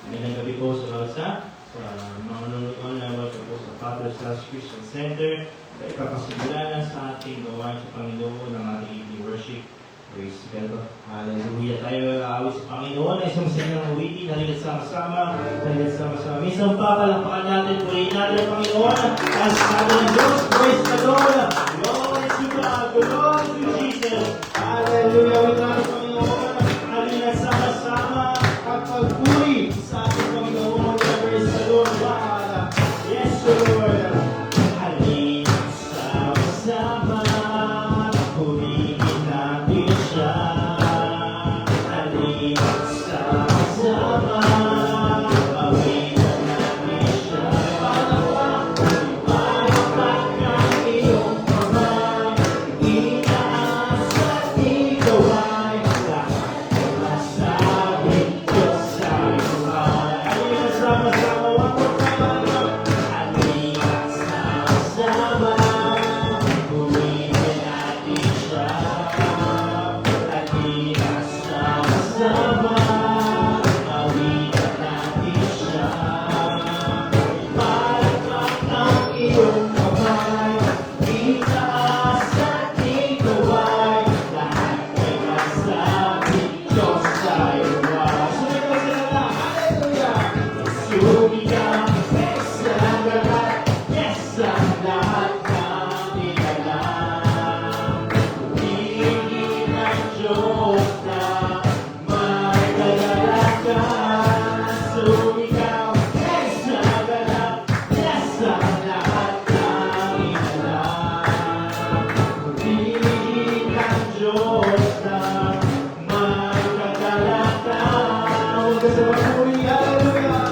Magandang gabi po sa mga nanonood na welcome po sa Father's House Christian Center sa ipapasimulan sa ating gawain sa Panginoon ng ating evening worship. Praise God. Hallelujah. Tayo aawit sa Panginoon na isang sinyang awitin. Halina't sama-sama. Minsan pa palampakan natin. Purihin natin ang Panginoon. Ang sabi ng Diyos. Praise the Lord. Glory to God. Glory to Jesus. Hallelujah. Awit natin ang Panginoon. Halina't sama-sama. Pagpuri sa ating Panginoon. Praise the Lord. Yes, Lord. Halina't sama-sama. Purihin natin siya. Halina't sama-sama. Awitan natin siya. Ipalakpak ang iyong kamay. Itaas at igaway. Lahat ng masabing Diyos ay buhay. Halina't sama-sama. One more time. Halina't sama-sama. Purihin natin siya. Halina't sama-sama. Awitan natin siya. Ipalakpak ang iyong kamay. Itaas at igaway. Lahat ay masabing Diyos ay buhay. Sumigaw sila lang. Hallelujah! Sumigaw, yes ang lahat. Yes ang lahat ng inalam. Purihin ang Diyos na may kalalakan. Sumigaw, yes ang lahat. Yes ang lahat ng inalam. Purihin ang Diyos na may kalalakan. Huwag ka sa papuri, hallelujah!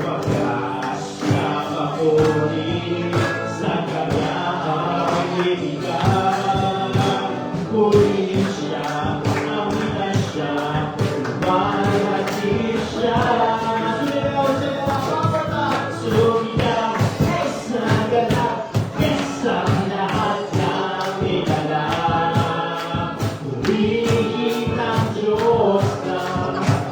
Wagas na papuri sa kanyang ibigay. Purihin siya, awitan siya, lumalaki siya. Sumigaw sila, sumigaw, yes ang lahat, yes ang lahat ng inalam. Purihin ang Diyos na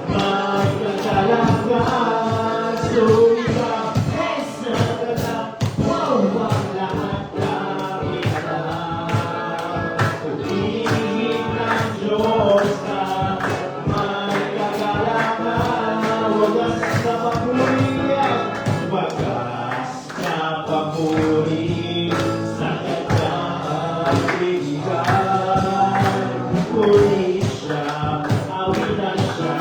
may kagalakan. Sumigaw, yes ang lahat, wow ang lahat ng inalam. Purihin ang Diyos na may kagalakan. Wagas na papuri, wagas na papuri sa kanyang ibigay. Purihin siya, awitan siya,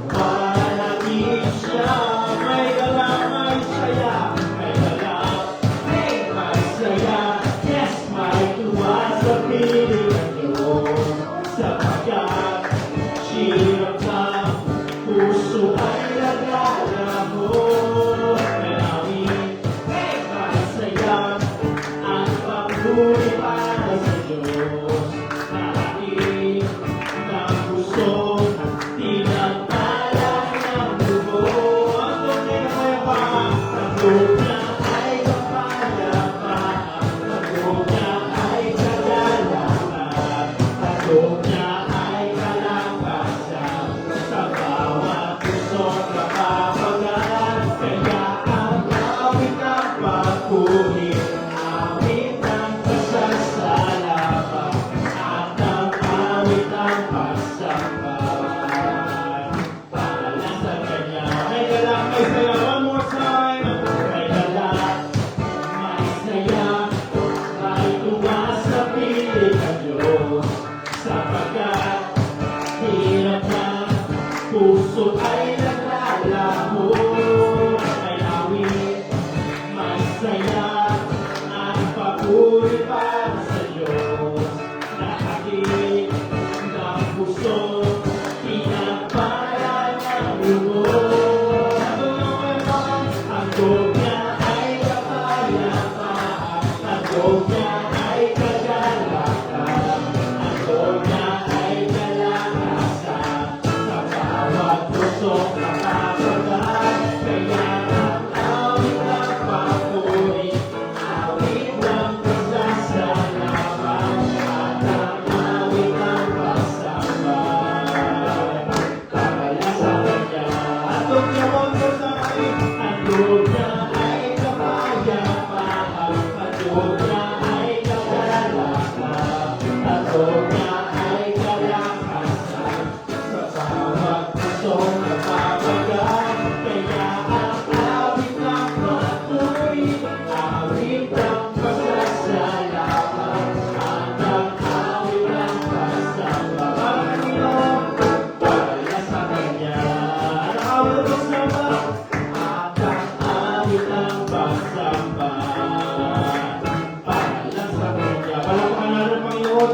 malaki siya. May galak, may saya, may galak, may masaya. Yes, may tuwa sa piling ng Diyos. Sapagkat sirap sa puso ay naglalabo. May awit, may masaya, ang pagpuri para sa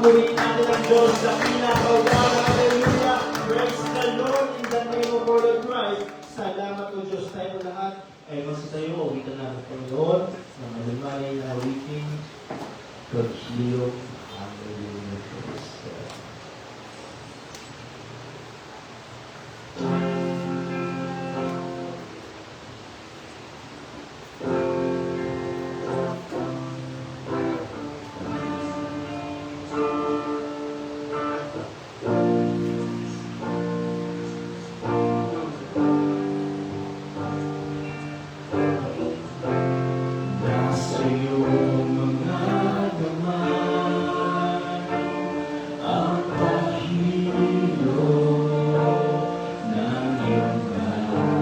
purihin natin ang Diyos sa pinakawalan. Hallelujah! Praise the Lord in the name of our Lord Christ. Salamat po Diyos tayo lahat. Ay magsitayo, awitan natin Panginoon ng malumanay na awitin. Coach Leo, hallelujah. Praise God. Nasa iyong mga kamay ang pahilo ng iyong bayan.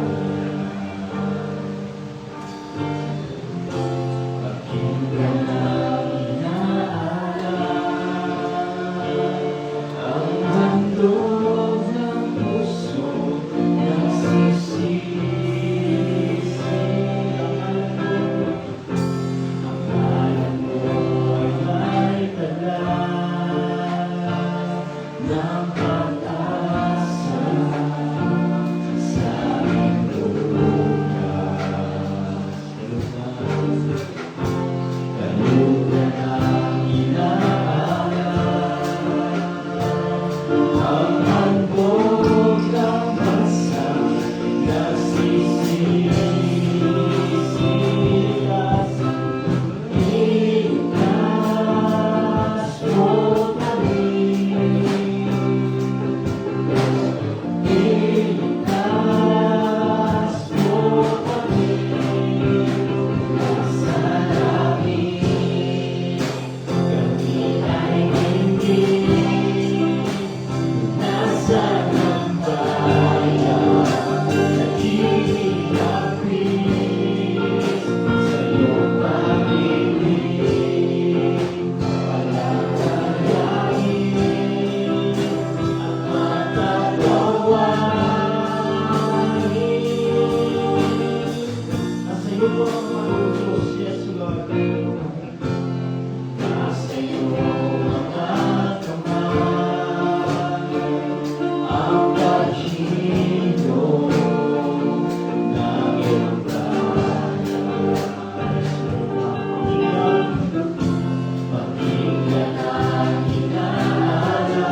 Pakinggan ang inaalay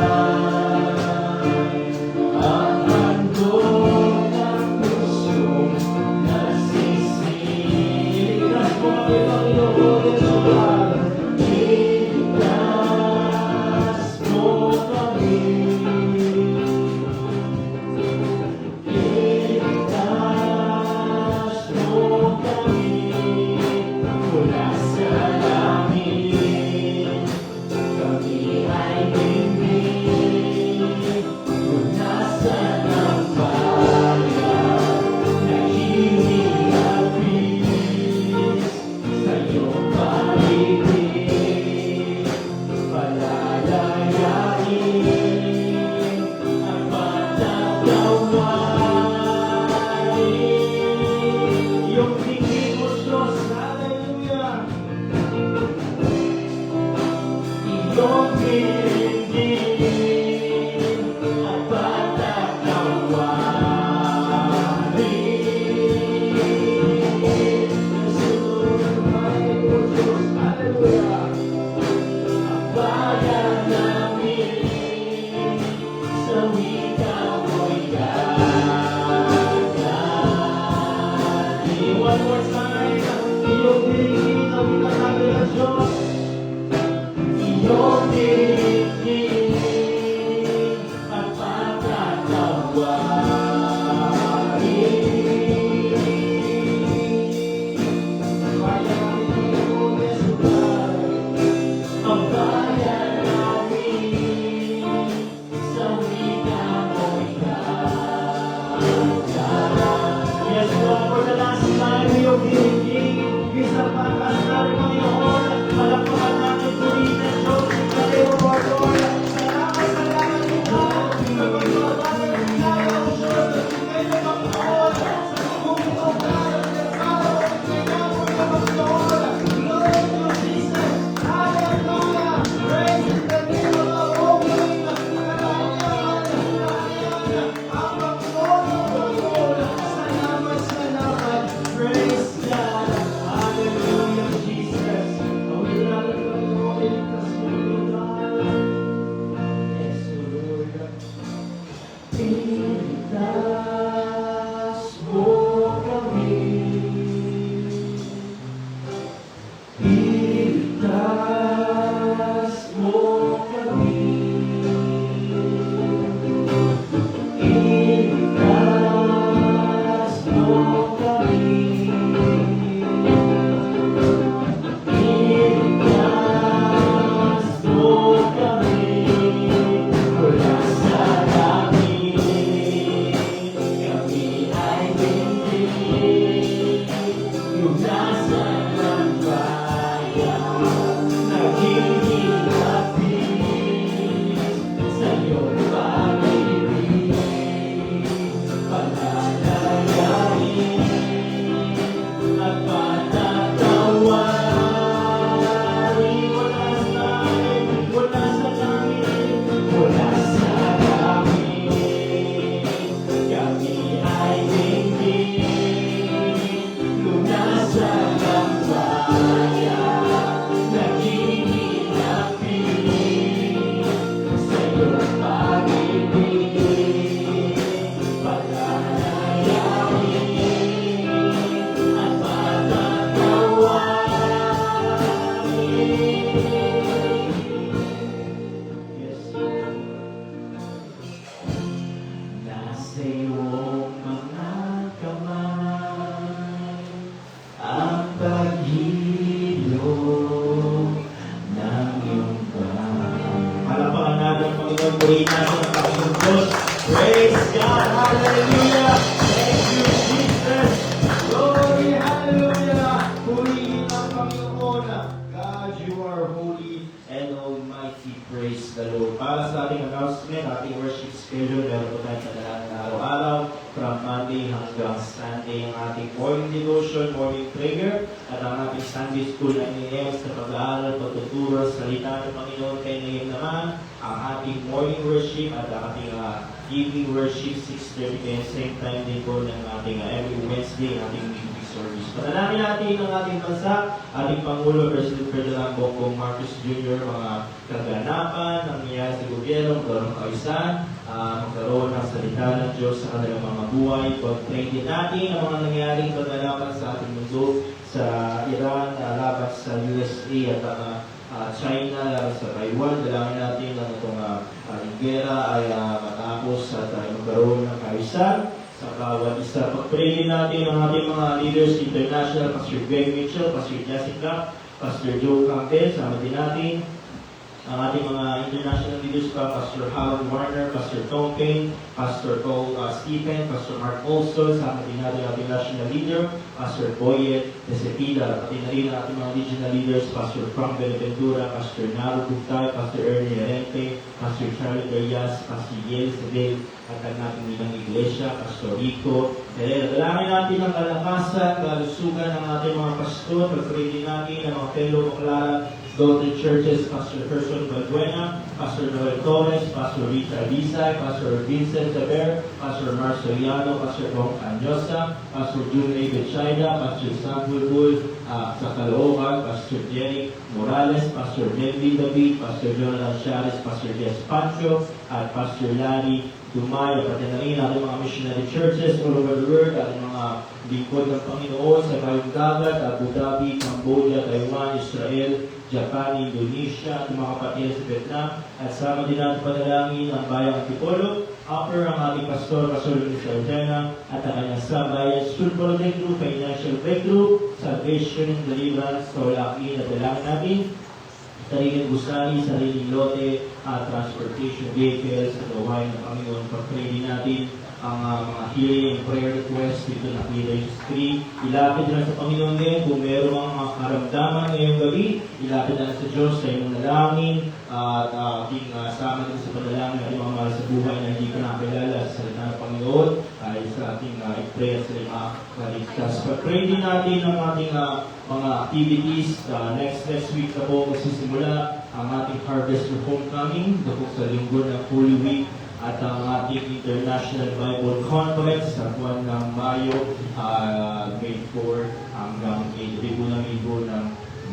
ang handog ng puso nagsisisi. Palakpakan natin po rin ang Diyos. iyong pag-ibig, pagkanayain at patatawarin. Yes, nasa iyong mga kamay ang paghilom ng iyong kamay. Palapakan natin ang Panginoon, purihin natin ang Panginoon Diyos. Praise God! Hallelujah! Thank you, Jesus! Glory! Hallelujah! Purihin ang Panginoon. God, you are holy and almighty. Praise the Lord. Para sa ating announcement, ating worship schedule, meron po tayo sa araw-araw from Monday hanggang Sunday ang ating morning devotion, morning prayer, at ang ating Sunday school na iniayos sa pag-aaral, pagtuturo, salita ng Panginoon. Kaya ngayon naman, ang ating morning worship at ang ating evening worship, 6:30 and same time din po ng ating every Wednesday, ating weekly service. Panalangin natin ang ating bansa, ating Pangulo, President Ferdinand Bongbong Marcos Jr., mga kaganapan, nangyayari sa gobyerno, magkaroon ng kaayusan, magkaroon ng salita ng Diyos sa kanilang mga buhay. Pag-pray din natin ang mga nangyayaring kaganapan sa ating mundo, sa Iran, laban sa USA at China, laban sa Taiwan. Dalangin natin na itong gera ay matapos at magkaroon ng kaayusan sa bawat isa. Pag-pray din natin ang ating mga leaders international, Pastor Greg Mitchell, Pastor Jessica, Pastor Joe Campbell, sama din natin ang ating mga international leaders pa, Pastor Howard Warner, Pastor Tom Payne, Pastor Paul Stephen, Pastor Mark Olson, sama din natin ang ating national leader, Pastor Boyet Desepila, pati na rin ang ating mga regional leaders, Pastor Frank Beneventura, Pastor Naro Buktay, Pastor Ernie Arente, Pastor Charlie Garias, Pastor Yel Sebel, at ang ating ilang iglesia, Pastor Rico. Dalangin natin ang kalakasan, kalusugan ng ating mga pastor, pag-pray din natin ang mga fellow Baclaran Golden Churches, Pastor Gerson Balbuena, Pastor Noel Torres, Pastor Rita Alizay, Pastor Vincent Jaber, Pastor Marceliano, Pastor Bong Anyosa, Pastor June Betsaida, Pastor Sam Bulbul sa Caloocan, Pastor Jerry Morales, Pastor Nelly David, Pastor Jonathan Chares, Pastor Jess Pancho, at Pastor Larry Dumay, pati na rin ating mga missionary churches all over the world, ating mga lingkod ng Panginoon sa Bayong Dagat, Abu Dhabi, Cambodia, Taiwan, Israel, Japan, Indonesia, at mga kapatid sa Vietnam. At sama din natin panalangin ang bayang Antipolo, Upper ang ating pastor, Pastor Luis Arjana, at ang kanyang sabayan, Spiritual Breakthrough, Financial Breakthrough, Salvation and Deliverance, Kaulakin at dalangin natin. Sariling gusali, sariling lote, transportation vehicles, at gawain ng Panginoon. Pag-pray din natin ang mga healing and prayer requests dito nakita yung screen. Ilapit na sa Panginoon din kung meron mga karamdaman ngayong gabi. Ilapit na sa Diyos sa iyong nalangin at ating sama din sa panalangin at mga mahal sa buhay na hindi ka nakilala sa salita ng Panginoon ay sa ating i-pray at sa mga kaligtas. Pag-pray din natin ang ating mga activities. Next week na po magsisimula ang ating Harvest for Homecoming dito sa linggo ng Holy Week at ang ating International Bible Conference sa buwan ng Mayo, May 4 hanggang 8 ng linggo ng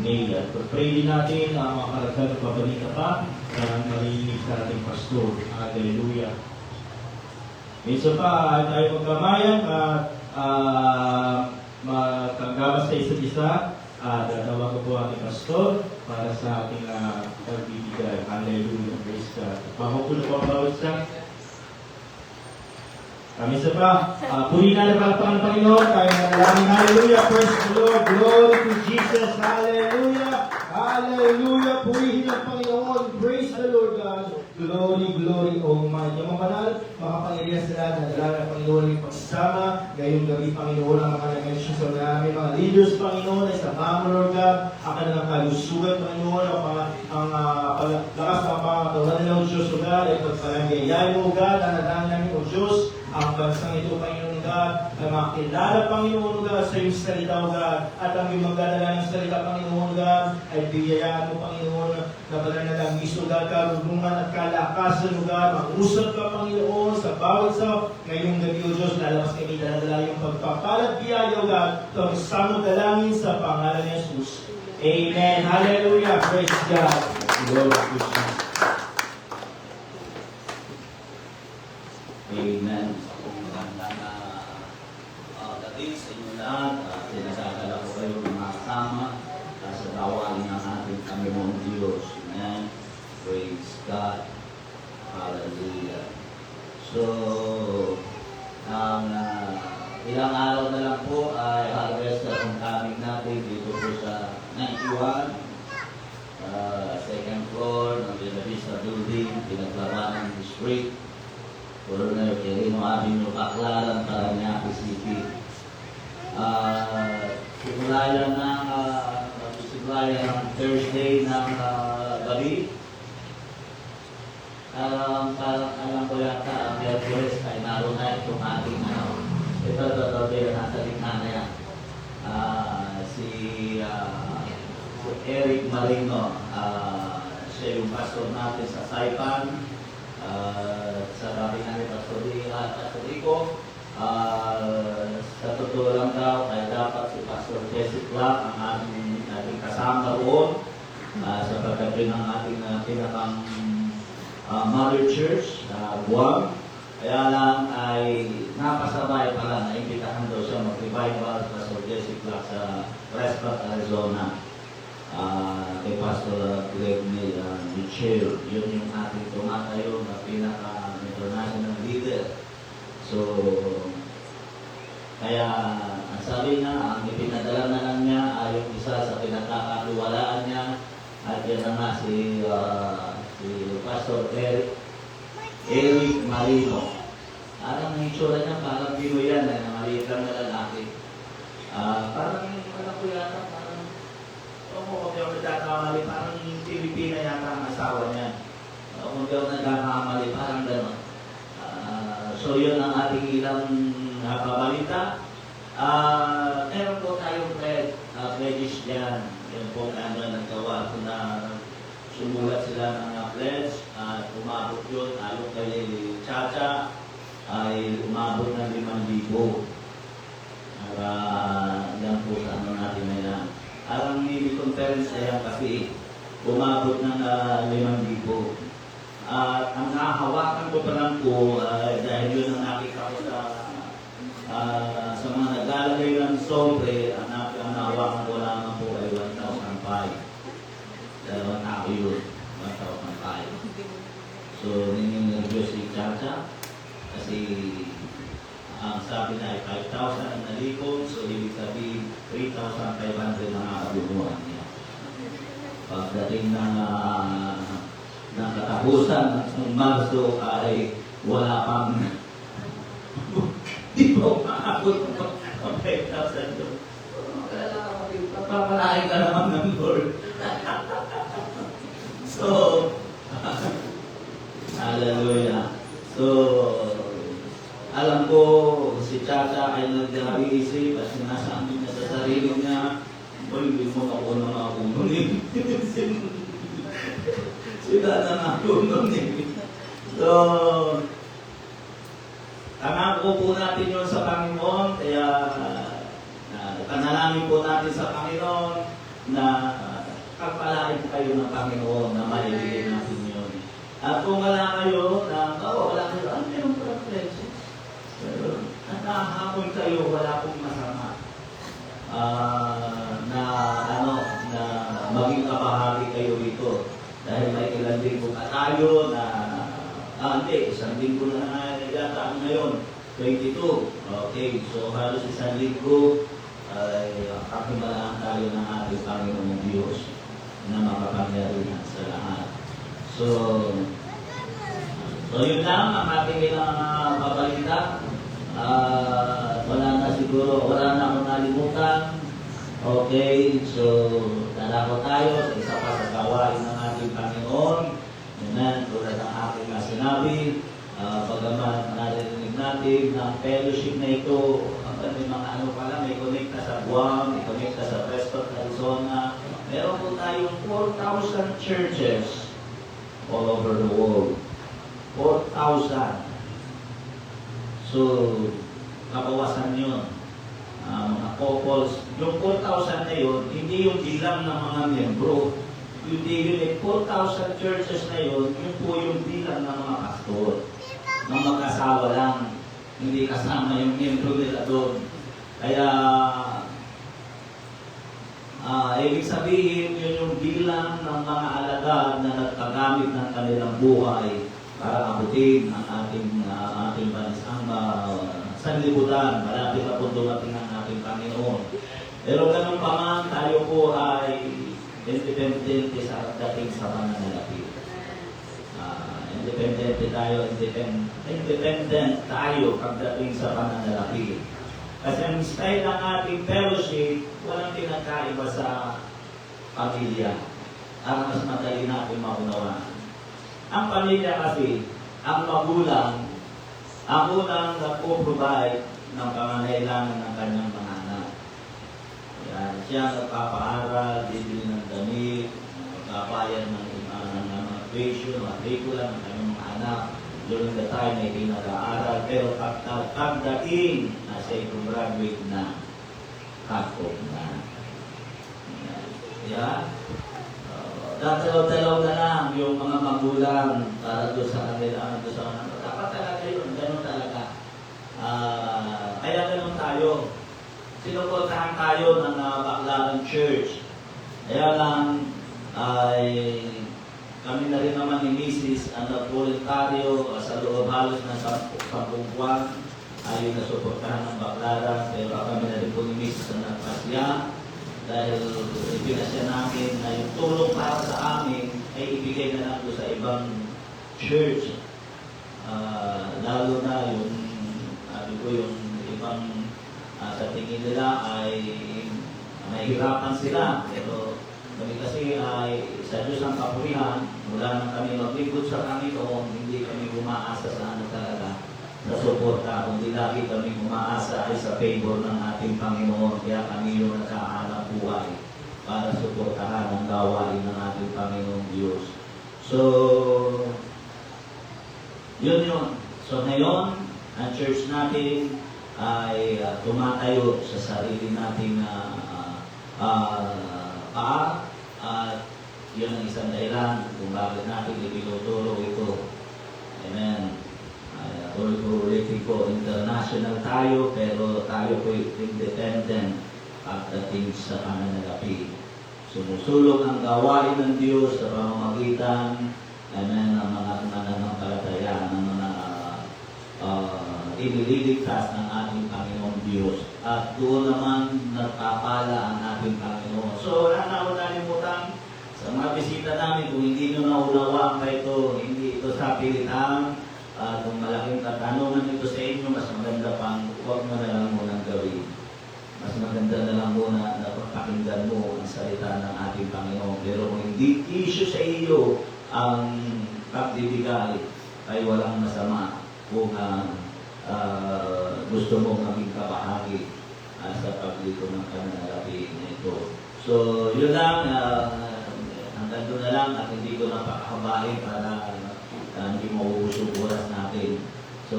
May. At pag-pray din natin ang mga karagdag na pabalita pa na marinig sa ating pastor. Hallelujah. Isa pa, tayo magkamayan at magkagabas sa isa't isa. Tatawag ko po ating pastor para sa ating pagbibigay. Hallelujah. Praise God. Mahukulo po ang bawat isa. Isa pa, puri na naman ang Panginoon. Tayo na nalang hallelujah. Praise the Lord. Glory to Jesus. Hallelujah. Hallelujah. Purihin ang Panginoon. Praise the Lord God. Glory, glory, Almighty. Ang mga banal, makapangyarihan sila na dala ng Panginoon yung pagsama. Ngayong gabi, Panginoon, ang mga nag-mention sa namin, mga leaders, Panginoon, ay sa mga Lord God, ang kanilang kalusugan, Panginoon, ang lakas ng pangatawanan nila, O Diyos, O God, ay pagpalagayay mo, God, ang nadaan namin, O Diyos, ang bansang ito, Panginoon God, na makilala, Panginoon God, sa iyong salita, O God, at ang iyong magdadala ng salita, Panginoon God, ay biyayaan mo, Panginoon, na pananalang miso, God, karunungan at kalakasan, O God, mag-usap ka, Panginoon, sa bawat sa ngayong gabi, O Diyos, lalabas kami daladala yung pagpapalat biyaya, O God, ito ang samong dalangin sa pangalan ni Jesus. Amen. Hallelujah. Praise God. Glory to Jesus. God. Hallelujah. So, ilang araw na lang po ay harvest na ang aming natin dito po sa 91, second floor ng Villa Vista Building, pinaglabanan ng street, Coronel Quirino Avenue, Baclaran, Parañaque City. Simulayan ng Thursday ng gabi. Alam ko yata ang Mercury ay naroon na itong ating ito nasa likha na yan. Si Eric Marino, siya yung pastor natin sa Saipan, sa dami namin Pastor Rico. Sa totoo lang daw, ay dapat si Pastor Jesse Clark ang ating kasama roon sa paggabi ng ating pinakang Mother Church sa Guam. Kaya lang ay napasabay pala na imbitahan daw siya mag-revival sa Pastor Jesse Clark sa Prescott, Arizona. Kay Pastor Greg Michel, yun yung ating tumatayo na pinaka-international leader. So, kaya ang sabi niya, ang ipinadala na lang niya ay yung isa sa pinakakatiwalaan niya at yan na nga si Pastor Eric Marino. Parang ang itsura niya, parang Pinoy yan, maliit lang na lalaki. Parang alam ko yata, parang kung di ako nagkakamali, parang Pilipina yata ang asawa niya. Kung di ako nagkakamali, parang gano'n. So yun ang ating ilang pabalita. Meron po tayong pledges dyan. Yan po naggawa na sumulat sila ng pledge at umabot yun. Along kay Chacha ay umabot ng 5,000. Para yan po sa ano natin na yan. Parang may conference na yan kasi umabot ng 5,000. At ang nahawakan ko pa lang po, dahil yun ang nakita ko sa mga naglalagay ng sobre, ang nahawakan ko lamang po ay 1,500. Dalawang tao yun, 1,500. So, ninyo-nervous si Chacha, kasi ang sabi na ay 5,000 ang nalikon, so ibig sabihin 3,500 ang nakabunuan niya. Pagdating ng katapusan ng Marso ay wala pang di ba umaabot ng 5,000 doon. Papalain ka naman ng Lord. So, hallelujah. So, alam ko si Chacha ay nagdarabi-isip at sinasabi niya sa sarili niya, hindi mo ako na makununin. Sila na nakununin. So, tangako po natin yun sa Panginoon, kaya panalangin po natin sa Panginoon na pagpalain kayo ng Panginoon na maibigay natin yun. At kung wala kayo, wala kayo, meron po ang pledges. Pero, nakahapon kayo, wala pong masama. Na maging kabahagi kayo dito. Dahil may ilang linggo pa tayo na, isang linggo na yata ngayon, 22. Okay, so halos isang linggo ay kakimalaan tayo ng ating Panginoong Diyos na makapangyarihan sa lahat. So yun lang ang ating ilang pabalita. Wala na akong nalimutan. Okay, so dalako tayo sa isa pa sa gawain ng ating Panginoon. Amen, tulad ng ating sinabi, pagaman narinig natin ng fellowship na ito, may mga may connecta sa Guam, may connecta sa Prescott, Arizona. Meron po tayong 4,000 churches all over the world. 4,000. So, kabawasan yun. Mga couples, yung 4,000 na yun, hindi yung bilang ng mga membro. Hindi yun, 4,000 churches na yun po yung bilang ng mga pastor. Ng mag-asawa lang, hindi kasama yung membro nila doon. Kaya, Ibig sabihin, yun yung bilang ng mga alagad na nagkagamit ng kanilang buhay para abutin ang ating bansang sanlibutan. Malapit na po dumating ang ating Panginoon. Pero ganun pa man, tayo po ay independent sa dating sa pananalapi. Independent tayo pagdating sa pananalapi. Kasi ang style ng ating fellowship, walang pinagkaiba sa pamilya. Para mas madali natin maunawaan. Ang pamilya kasi, ang magulang, ang unang nagpo-provide ng pangangailangan ng kanyang mga anak. Yan, siya nagpapaaral, bibili ng damit, nagpapayan ng mga tuition, matrikula ng kanyang mga anak. During the time ay pinag-aaral, pero pagdating na siya graduate na, cut-off na. Yan. Dalaw-dalaw na lang yung mga magulang para doon sa kanila, doon sa kanila. Dapat talaga yun, ganun talaga. Kaya ganun tayo. Sinuportahan tayo ng Baclaran Church. Kaya lang ay kami na rin naman ni Mrs. ang voluntaryo sa loob halos ng 10 buwan ay nasuportahan ng Baclaran, pero kami na rin po ni Mrs. ang nagpasya dahil ipinasya namin na yung tulong para sa amin ay ibigay na lang sa ibang church. Lalo na yung, sabi ko, yung ibang sa tingin nila ay mahihirapan sila. Pero kami kasi ay sa Diyos ang kapurihan, mula nang kami maglingkod sa Panginoon, hindi kami umaasa sa ano talaga, sa suporta, kundi lagi kami umaasa ay sa favor ng ating Panginoon. Kaya kami yung nakahanap buhay para suportahan ang gawain ng ating Panginoong Diyos. So, yun yun. So ngayon, ang church natin ay tumatayo sa sarili nating paa, at yun ang isang dahilan kung bakit natin itinuturo ito. Amen. Ulitin ko, international tayo, pero tayo po independent pagdating sa pananalapi. Sumusulong ang gawain ng Diyos sa pamamagitan ng mga mananampalataya, ng mga inililigtas ng ating Panginoong Diyos. At doon naman nagpapala ang ating Panginoon. So, wala na ako nalimutan sa mga bisita namin, kung hindi nyo naunawaan pa ito, hindi ito sa pilitan, kung malaking katanungan ito sa inyo, mas maganda pang huwag mo na lang munang gawin. Mas maganda na lang muna na pakinggan mo ang salita ng ating Panginoon. Pero kung hindi issue sa iyo ang pagbibigay, ay walang masama kung gusto mong maging kabahagi sa paglito ng pananalapi nito. So, yun lang. Hanggang doon na lang at hindi ko napakahabain para hindi maubos yung oras natin. So,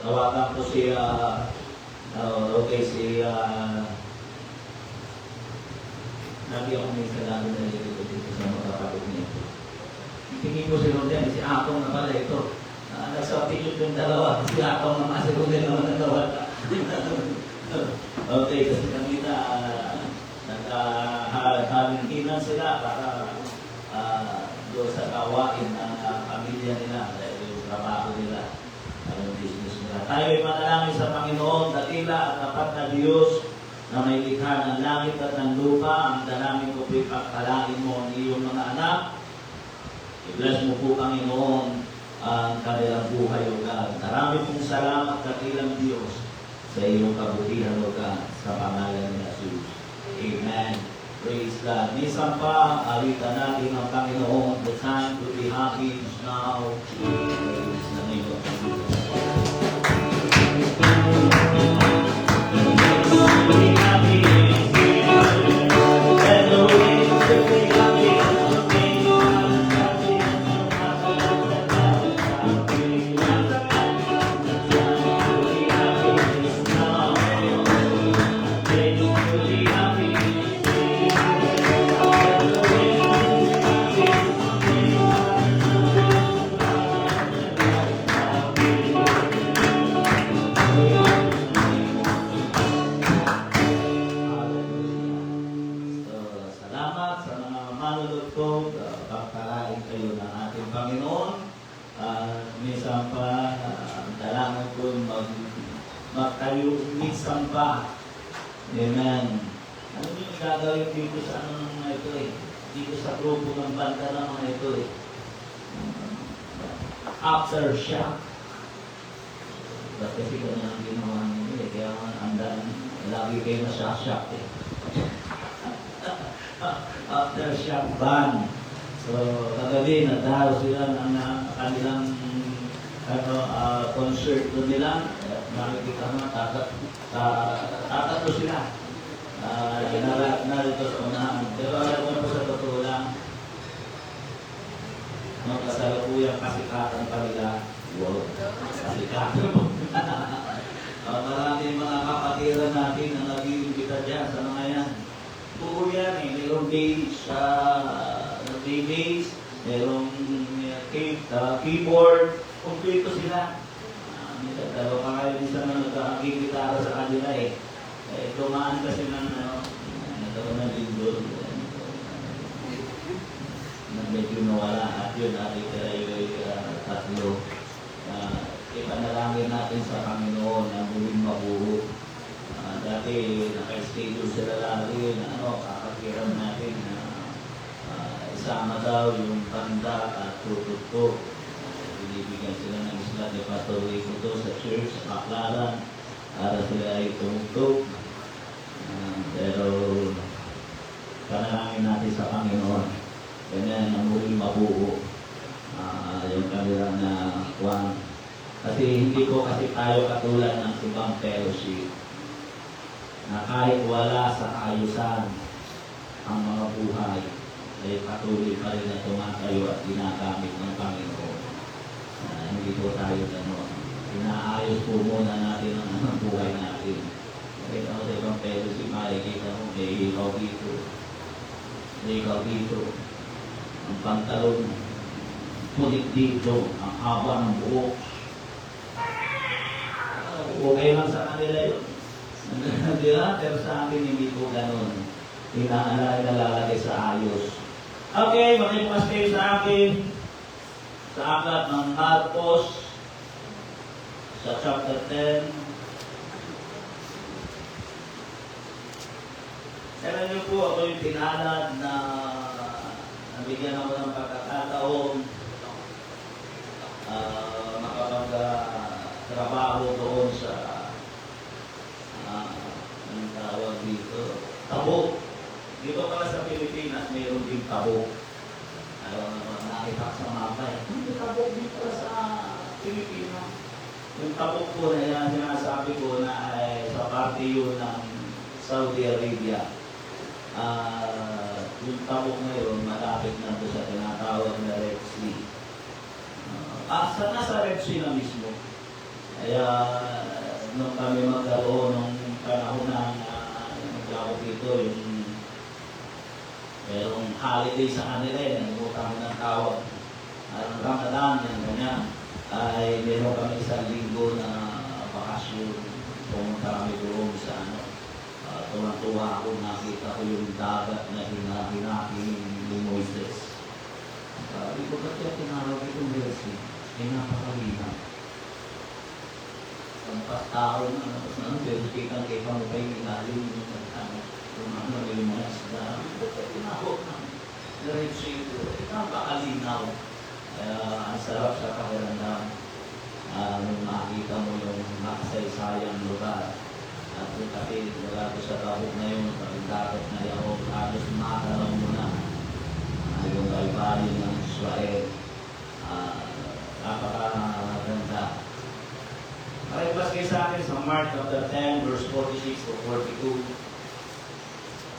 tawagan ko si lagi ako may salamat na nilito dito sa mga kapatid niya. Tingin ko si Rodel, si Atong na pala ito. Nagsa-opinion yung dalawa, si Atong naman si Rodel naman nagawala. Okay, kasi kami na naghahalintinan sila para doon sa gawain ng pamilya nila dahil yung trabaho nila, yung business nila. Tayo ay manalangin sa Panginoon, dakila at tapat na Diyos na may likha ng langit at ng lupa. Ang dalangin ko po'y pagkalain mo ang iyong mga anak. I-bless mo po, Panginoon, ang kanilang buhay, O God. Marami pong salamat, dakilang Diyos, sa iyong kabutihan, O God, sa pangalan ni Jesus. Amen. Praise God. Minsan pa, alitan natin ang Panginoon. The time to be happy is now. Praise the name of Jesus. minsan pa, kailangan ko magtayo minsan pa. Amen. Ano yung gagawin dito sa ano ng mga ito eh? Dito sa grupo ng banda ng mga ito eh. Aftershock. Ba't kasi ganun ang ginawa ninyo eh? Kaya lagi kayo nasashock eh. Aftershock ban. So, kagabi, nadaro sila ng kanilang concert nila. Nakikita mo, tatatlo sila. Narito sa unahan. Pero alam mo po sa totoo lang, kasalukuyang kasikatan pa nila. Wow, kasikatan mo. Maraming mga kapatiran natin na nag-iimbita dyan sa mga yan. Puro yan eh. Mayroong bass, mayroong keyboard, kumpleto sila. Pero mga minsan na nagkakakikitara sa kanila eh. Tumaan kasi ng nagkaroon ng lindol. Medyo nawala at yun natin tatlo. Ipanalangin natin sa Panginoon na muling mabuo. Dati naka-schedule sila lagi na kakakiram natin na isama daw yung banda at tutugtog. Binibigyan sila ng isla de Patuloy ko to sa church, sa Baklaran, para sila ay tumugtog. Pero panalangin natin sa Panginoon. Ganyan ang muling mabuo yung kanilang kuwan. Kasi hindi ko kasi tayo katulad ng ibang fellowship na kahit wala sa ayusan ang mga buhay ay patuloy pa rin na tumatayo at ginagamit ng Panginoon. Hindi po tayo gano'n. Inaayos po muna natin ang buhay natin. Kaya ako sa ibang fellowship, makikita mo, may ikaw dito. May ikaw dito. Ang pantalon, pulit dito, ang haba ng buhok. Okay lang sa kanila yun. Pero sa akin, hindi po ganun. Nalalagay sa ayos. Okay, makipas kayo sa akin. Sa aklat ng Marcos, sa chapter 10. Alam niyo po, ako yung pinalad na nabigyan ako ng pagkakataon makapag-trabaho doon sa anong tawag dito? Tabok. Dito pala sa Pilipinas, mayroon din tabok. Nakita sa mapa eh. Hindi tabok dito pala sa Pilipinas. Yung tabok po na yan, sinasabi ko na ay sa parte yun ng Saudi Arabia. Yung tabok ngayon, malapit na doon sa tinatawag na Red Sea. Nasa Red Sea na mismo. Kaya, nung kami magkaroon nung panahon na nagkakot dito, yung merong holiday sa kanila, nagutang ng tawag. Ang Ramadan, yan ganyan, ay meron kami isang linggo na bakasyon. Pumunta kami doon sa tuwa-tuwa ako, nakita ko yung dagat na hinahinahin ni Moises. Sabi ko, ba't kaya tinawag itong versi? Ay napakalinaw. Ang tao na pero kitang kay pamukay ilalim yung mga isda. Ba't kaya tinawag na? Diretso ito. Ay napakalinaw. Kaya ang sarap sa pakiramdam. Nung makita mo yung makasaysayang lugar. At yung kasi wala ko sa tabok na yun, yung dapat na yaw, halos makakalaw mo na yung kalbarin ng Israel. Napakaganda. Pakibas kayo sa akin sa Mark chapter 10, verse 46 to 42.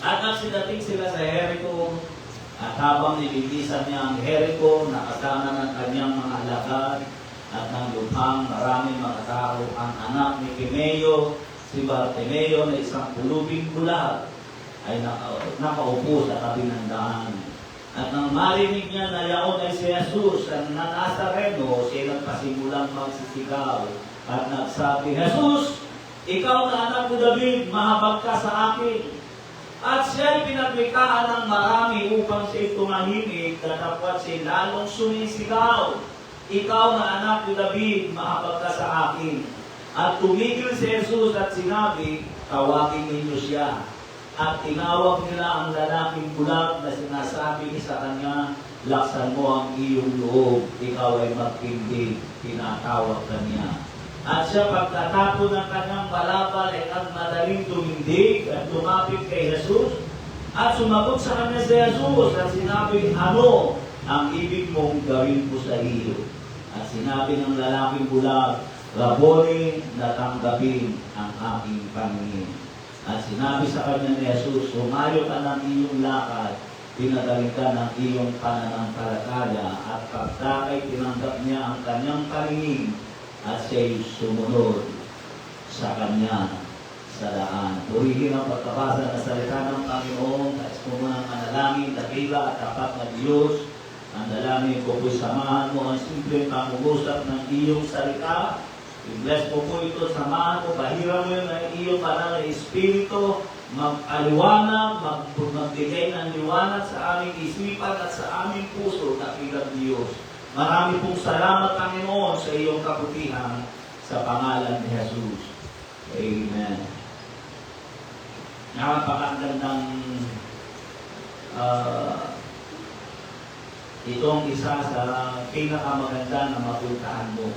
At nagsidating sila sa Jericho, at habang nililisan niya ang Jericho, nakasama ng kanyang mga alagad at ng luphang maraming mga tao, ang anak ni Timeo, si Bartimeo na isang pulubing bulag ay nakaupo sa tabi ng daan. At nang marinig niya na yaon ay si Jesus na Nazareno, siya nagpasimulang magsisigaw at nagsabi, Jesus, ikaw na anak ko David, mahabag ka sa akin. At siya'y pinagwikaan ng marami upang siya'y tumahimik, datapwat siya'y lalong sumisigaw. ikaw na anak ni David, mahabag ka sa akin. At tumigil si Jesus at sinabi, tawagin ninyo siya. At tinawag nila ang lalaking bulag na sinasabi sa kanya, laksan mo ang iyong loob, ikaw ay magtindig, tinatawag kanya. At siya pagkatapon ng kanyang balabal ay nagmadaling tumindig at lumapit kay Jesus. At sumagot sa kanya si Jesus at sinabi, ano ang ibig mong gawin ko sa iyo? At sinabi ng lalaking bulag, Raboni, natanggapin ang aking Panginoon. At sinabi sa kanya ni Jesus, sumayo ka ng iyong lakad, pinagaling ka ng iyong pananampalataya, at pagkakay tinanggap niya ang kanyang paningin, at siya'y sumunod sa kanya sa daan. Purihin ang pagkabasa na salita ng Panginoon, at sumunang manalangin, dakila at tapat na Diyos. Ang dalangin ko po'y samahan mo ang simpleng pangungusap ng iyong salita. I-bless mo po ito, samahan mo, bahira mo yun ng iyong banal na Espiritu, mag-aliwanag, magbigay ng liwanag sa aming isipan at sa aming puso, dakilang Diyos. Marami pong salamat, Panginoon, sa iyong kabutihan, sa pangalan ni Jesus. Amen. Napakagandang itong isa sa pinakamaganda na mapuntahan mo.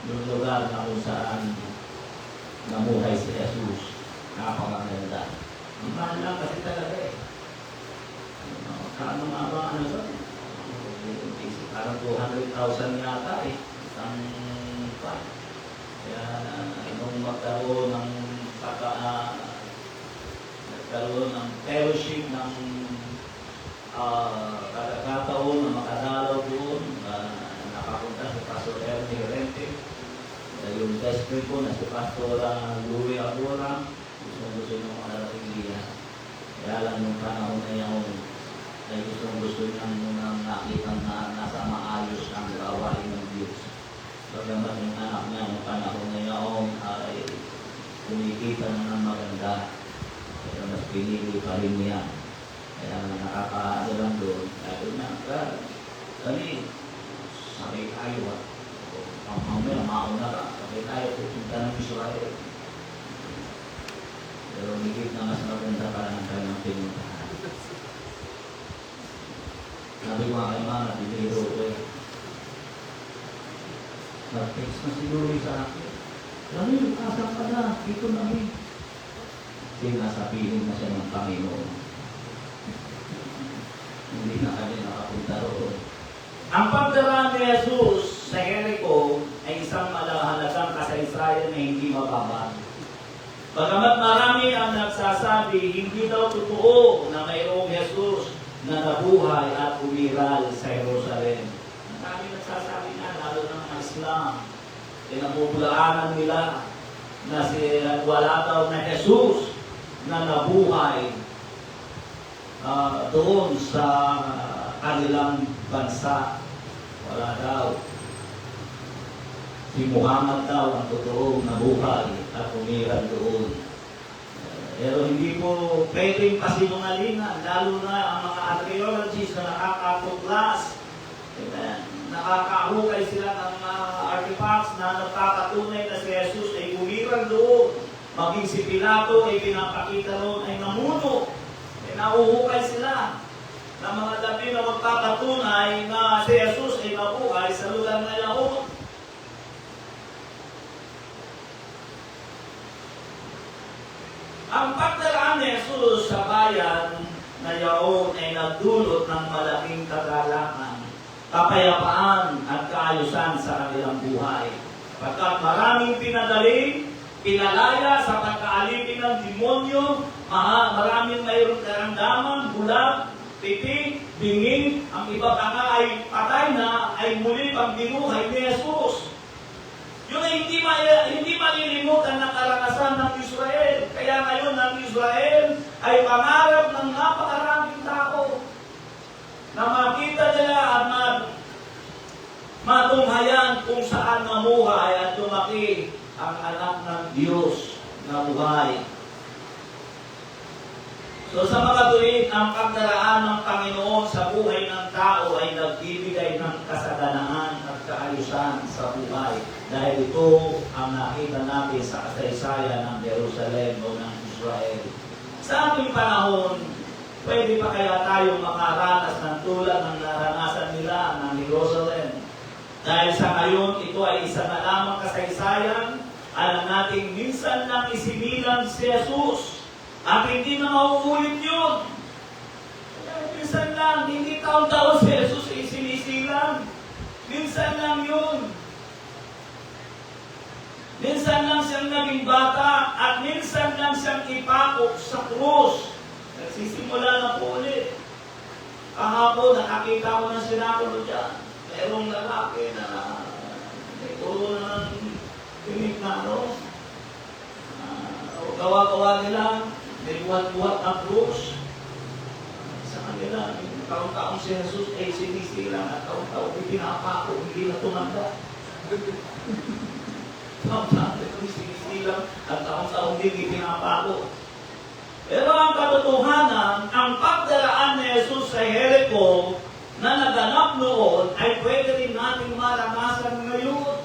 Yung lugar na kung saan namuhay si Jesus. Napakaganda. Ang mahal lang kasi talaga eh. Kano nga ba, ano ba? Parang 200,000 yata eh. Isang pa. Kaya nung magkaroon ng fellowship ng pagkakataon na makadalaw doon, nakapunta si Pastor Ernie Rente. Yung best friend ko na si Pastor Louie Agora, gusto nyo makarating niya. Kaya lang yung panahon na yun, ay gusto niyang munang nakita na nasa maayos ang gawain ng Diyos. Bagamat yung anak niya, yung panahon na yun ay kumikita na ng maganda. Kaya mas pinili pa rin niya. Kaya nakakaano lang doon. Sabi na, kami, sakay tayo ha. Mamaya, mauna ka. Sakay tayo, pupunta ng Israel. Pero higit na mas maganda para ng kanyang pinuntahan. Sabi ko nga kay Mama, biniro ko eh. Nag-text na si Luri sa akin. Lami, asan ka na? Dito na rin. Kasi nasa piling na siya ng Panginoon. Hindi na kami nakapunta roon. Ang pagdaraan ni Jesus sa Jericho ay isang malahalagang kasaysayan na hindi mababa. Bagamat marami ang nagsasabi, hindi daw totoo na mayroong Jesus na nabuhay at umiral sa Jerusalem. Ang dami nagsasabi na, lalo ng mga Islam, pinamubulaanan nila na wala daw na Jesus na nabuhay doon sa kanilang bansa. Wala daw. Si Muhammad daw ang totoong nabuhay at umiral doon. Pero hindi po pwedeng pasinungalingan, lalo na ang mga archaeologists na nakakatuklas. Nakakahukay sila ng artifacts na nagpapatunay na si Jesus ay umiral doon. Maging si Pilato ay pinapakita roon ay namuno. Nauhukay sila ng mga dami na magpapatunay na si Jesus ay nabuhay sa lugar na yaon. Ang pagdaraan ni Jesus sa bayan na yaon ay nagdulot ng malaking kagalakan, kapayapaan at kaayusan sa kanilang buhay. Pagkat maraming pinadali, pinalaya sa pagkaalipin ng demonyo, maraming mayroong karamdaman, bulag, pipi, bingin, ang iba pa nga ay patay na, ay muli pang binuhay ni Jesus. Yun ay hindi malilimutan ng karanasan ng Israel. Kaya ngayon ang Israel ay pangarap ng napakaraming tao na makita nila at matunghayan kung saan namuhay at lumaki ang anak ng Diyos na buhay. So sa mga tuwid, ang pagdaraan ng Panginoon sa buhay ng tao ay nagbibigay ng kasaganaan at kaayusan sa buhay. Dahil ito ang nakita natin sa kasaysayan ng Jerusalem o ng Israel. Sa ating panahon, pwede pa kaya tayong makaranas ng tulad ng naranasan nila ng Jerusalem? Dahil sa ngayon, ito ay isa na lamang kasaysayan. Alam natin, minsan lang isinilang si Jesus at hindi na mauulit yun. Minsan lang, hindi taon-taon si Jesus isinisilang. Minsan lang yun. Minsan lang siyang naging bata at minsan lang siyang ipakok sa krus. Nagsisimula na po ulit. Kahapon, nakakita ko ng sinakulo dyan. Merong lalaki na may turo na ng pinig na gawa-gawa nila, may buhat-buhat ang krus. Sa kanila, taon-taon si Jesus ay sinisilang at taon-taon ay pinapako, hindi na tumanda. Taon-taon ay sinisilang at taon-taon din pinapako. Pero ang katotohanan, ang pagdaraan ni Jesus sa Jericho na naganap noon ay pwede rin natin maranasan ngayon.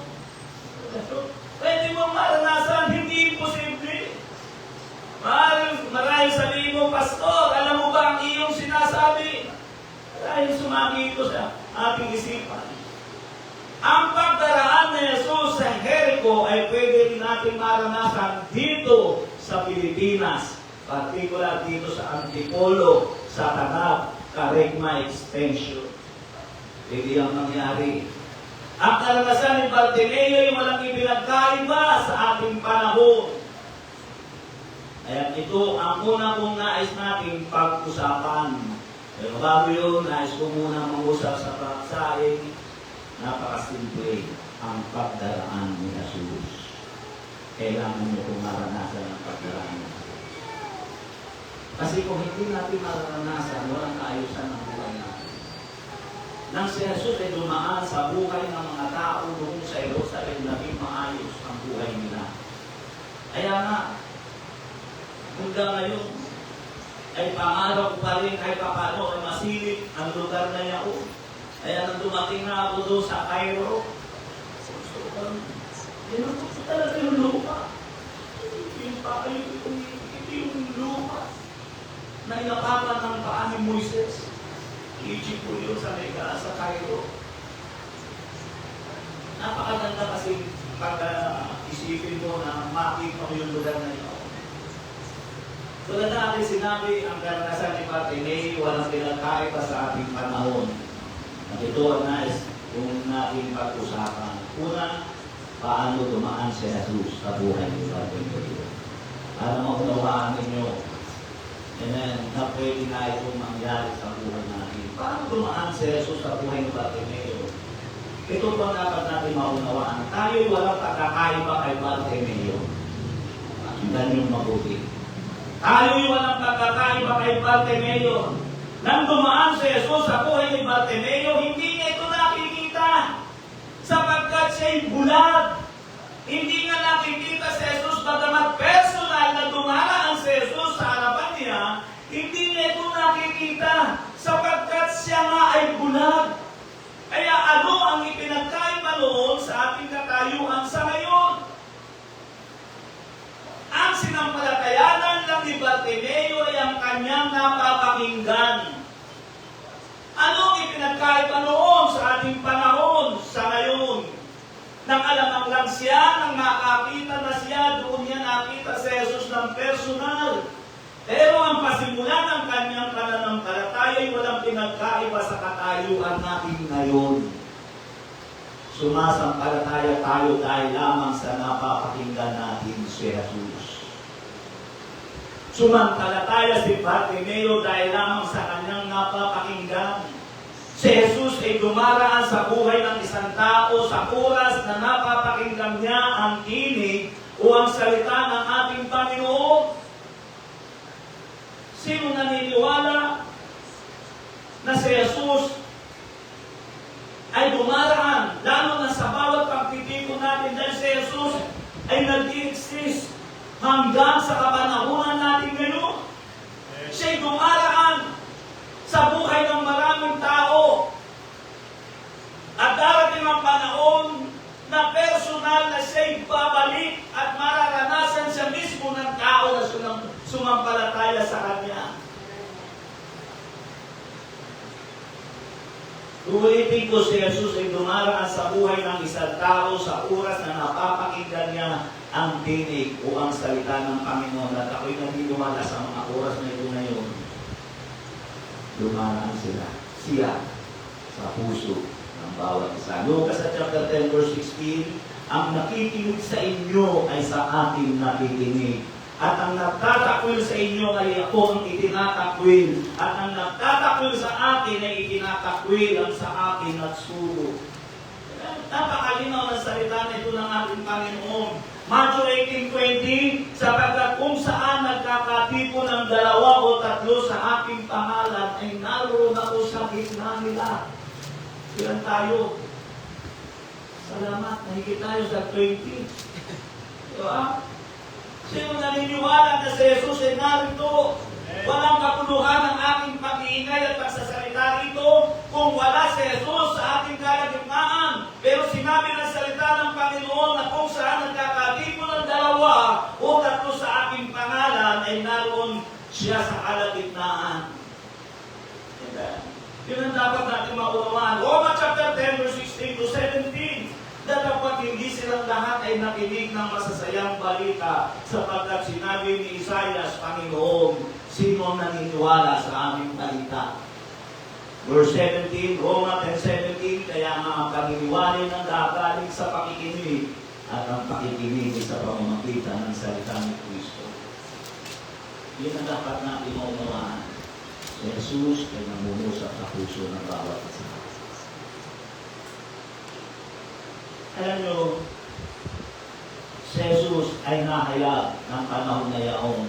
Pwede mo maranasan, hindi imposible. Marahil sabihin mo, Pastor, alam mo ba ang iyong sinasabi? Dahil sumagi ito sa ating isipan. Ang pagdaraan ni Jesus sa Jericho ay pwede rin natin maranasan dito sa Pilipinas. Particular dito sa Antipolo, sa Tanab, Caregma Extension. Hindi ang nangyari. Ang karanasan ni Bartimeo ay walang ibinagkaiba sa ating panahon. Kaya ito ang una kong nais nating pag-usapan. Pero bago yun, nais ko muna mag-usap sa pagsaing. Napakasimple ang pagdaraan ni Jesus. Kailangan mo kung maranasan ang pagdaraan ni Jesus. Kasi kung hindi natin maranasan, walang kaayusan ang buhay natin. Nang si Jesus ay dumaan sa buhay ng mga tao noong sa Jerusalem, naging maayos ang buhay nila. Kaya nga, hanggang ngayon, ay pangarap pa rin kahit paano ay masilip ang lugar na yaon. Kaya nang dumating na ako doon sa Cairo, ito talaga yung lupa. Ito yung lupa na inapakan ng paa ni Moises. Egypt po yun sa Mega, sa Cairo. Napakaganda kasi pag isipin mo na makikita mo yung lugar na ito. Tulad na ating sinabi, ang karanasan ni Bartimeo, walang pinagkaiba sa ating panahon. At ito ang nais kung natin pag-usapan. Una, paano dumaan si Jesus sa buhay ni Bartimeo. Para maunawaan ninyo, na pwede na itong mangyari sa buhay natin. Paano dumaan si Jesus sa buhay ni Bartimeo? Ito pa dapat natin maunawaan. Tayo'y walang pagkakaiba kay Bartimeo. Tingnan yung mabuti. Tayo'y walang pagkakaiba kay Bartimeo. Nang dumaan si Jesus sa buhay ni Bartimeo, hindi niya ito nakikita. Sapagkat siya'y bulag. Hindi nga nakikita si Jesus, bagamat personal na dumaraan si Jesus sa harapan niya, hindi niya ito nakikita. Sapagkat siya nga ay bulag. Kaya ano ang ipinagkaiba noon sa ating katayuan sa ngayon? Ang sinampalatayanan lang ni Bartimeo ay ang kanyang napapakinggan. Ano ang ipinagkaiba noon sa ating panahon sa ngayon? Nang alamang lang siya, nang makakita na siya, doon niya nakita si Jesus ng personal. Pero ang pasimulan ng kanyang pananampalataya ay walang pinagkaiba sa katayuan natin ngayon. Sumasampalataya tayo dahil lamang sa napapakinggan natin si Jesus. Sumampalataya si Bartimeo dahil lamang sa kanyang napapakinggan. Si Jesus ay dumaraan sa buhay ng isang tao sa oras na napapakinggan niya ang tinig o ang salita ng ating Panginoon. Sino naniniwala na si Jesus ay dumaraan, lalo na sa bawat pagtitipon natin dahil si Jesus ay nag-i-exist hanggang sa kapanahunan natin ngayon. Siya'y dumaraan sa buhay ng maraming tao. At darating ang panahon siya'y babalik at mararanasan siya mismo ng tao na sumampalataya sa Kanya. Ulitin ko, si Jesus ay dumaraan sa buhay ng isang tao sa oras na napapakinggan niya ang tinig o ang salita ng Panginoon. At ako'y naniniwala sa mga oras na ito ngayon. Dumaraan siya sa puso ng bawat isa. Lucas chapter 10 verse 16, ang nakikinig sa inyo ay sa akin nakikinig. At ang nagtatakwil sa inyo ay ako ang itinatakwil. At ang nagtatakwil sa akin ay itinatakwil ang sa akin at sugo. Napakalinaw ng salita nito ng ating Panginoon. Matthew 18:20, sapagkat kung saan nagkakatipon ng 2 o 3 sa aking pangalan, ay naroon ako sa gitna nila. Ilan tayo? Salamat, nahigit tayo sa 20. Diba? Sino naniniwala na si Jesus ay narito? Walang kapuluhan ang aking pag-iingay at pagsasalita rito kung wala si Jesus sa ating kalagitnaan. Pero sinabi ng salita ng Panginoon na kung saan nagkakatipon ng 2 o 3 sa aking pangalan ay naroon siya sa kalagitnaan. Yun ang dapat natin maunawaan. Roma chapter 10 verse 16 to 17. Dapat hindi silang lahat ay nakinig ng masasayang balita sapagkat sinabi ni Isaias, Panginoon, sino ang naniniwala sa aming balita? Verse 17, Roma 10:17, kaya nga ang paniniwala ng gagaling sa pakikinig at ang pakikinig sa pamamagitan ng salita ni Kristo. Yun ang dapat natin maunawaan. Si Jesus ay namumusap sa puso ng bawat isa. Alam nyo, si Jesus ay nahayag ng panahon na yaon.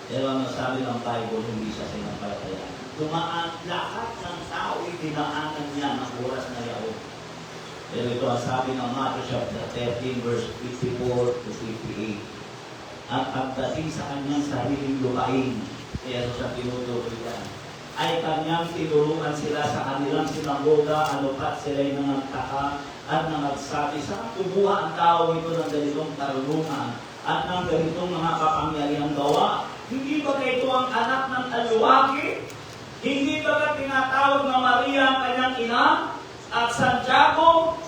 Pero ang sabi ng Bible, hindi siya sinampalatayan. Dumaan lahat ng tao, dinaanan niya ng oras na yaon. Pero ito ang sabi ng Matthew chapter 13, verse 54 to 58. At pagdating sa kanyang sariling lupain, kaya sa tinutuloy yan, ay kanyang tinulungan sila sa kanilang sinagoga, anupat sila'y nangagtaka at nangagsabi, saan kumuha ang tao ito ng ganitong karunungan at ng ganitong mga kapangyarihang gawa? Hindi ba ito ang anak ng alwagi? Hindi ba tinatawag na Maria ang kanyang ina? At Santiago?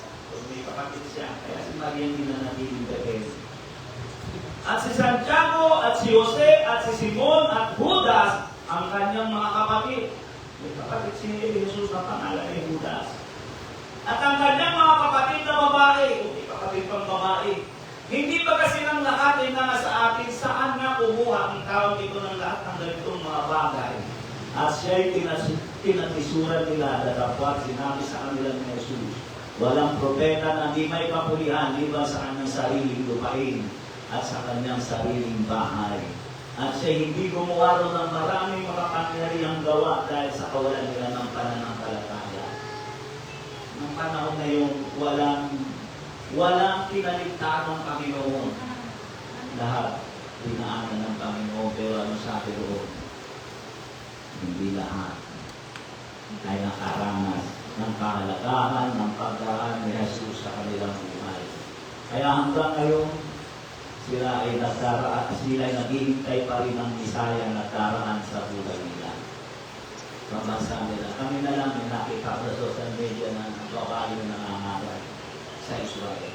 May kapatid siya, kaya si Maria hindi na nagiging bebé. At si Santiago, at si Jose, at si Simon, at Judas, ang kanyang mga kapatid. May kapatid si Jesus na pangalan ni Judas. At ang kanyang mga kapatid na babae, o may kapatid pang babae, hindi ba kasi ng lahat ay nasa atin, saan nga kumuha ang tao dito ng lahat ng ganitong mga bagay? At siya'y tinatisuran nila, datapwat sinabi sa kanila ni Jesus, walang propeta na di may kapulihan, liban sa kanyang sariling lupain at sa kanyang sariling bahay. At siya hindi gumawa ng maraming makapangyarihang gawa dahil sa kawalan nila ng pananampalataya. Nung panahon na yung walang pinaligtaan ng Panginoon. Lahat dinaanan ng Panginoon. Pero ano sabi doon? Hindi lahat ay nakaranas ng kahalagahan ng pagdaan ni Jesus sa kanilang buhay. Kaya hanggang ngayon, sila ay naghihintay pa rin ng Misaya na daraan sa buhay nila. Pabasa nila. Kami na lang may nakita sa social media na babae na nangangaral sa Israel.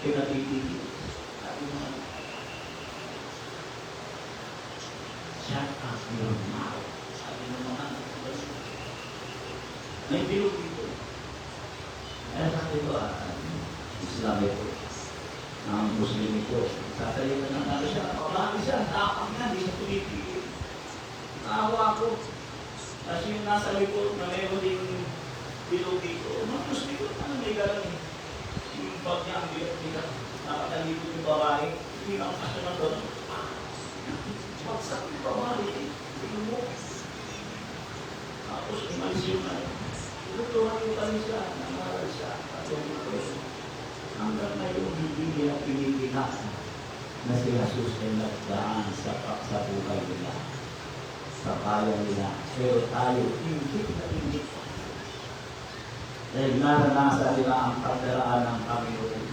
Pinatitigil. Sabi mo, shut up your mouth. Sabi mo naman, may bilog dito. Kaya sabi ko, Islamic ang Muslim ito. Sasayin na ng siya, bakit siya, tapang na, hindi siya tumipigil. Naawa ko. Kasi yung nasa likod na meron din bilog dito. Mga Muslim ito, ano may galang eh. Yung bag niya, ang bilang nakatalikod yung babae. Hindi na ang kasya ng doon. Pagsak yung babae, tingin mo. Tapos umalis yung na. Lutuhan yung kami siya, nangaral siya. Hanggang ngayon, hindi nila pinipinasa na si Jesus ay nagdaan sa buhay nila, sa bayan nila. Pero tayo, hindi na hindi. Dahil naranasan nila ang pagdaraan ng Panginoon.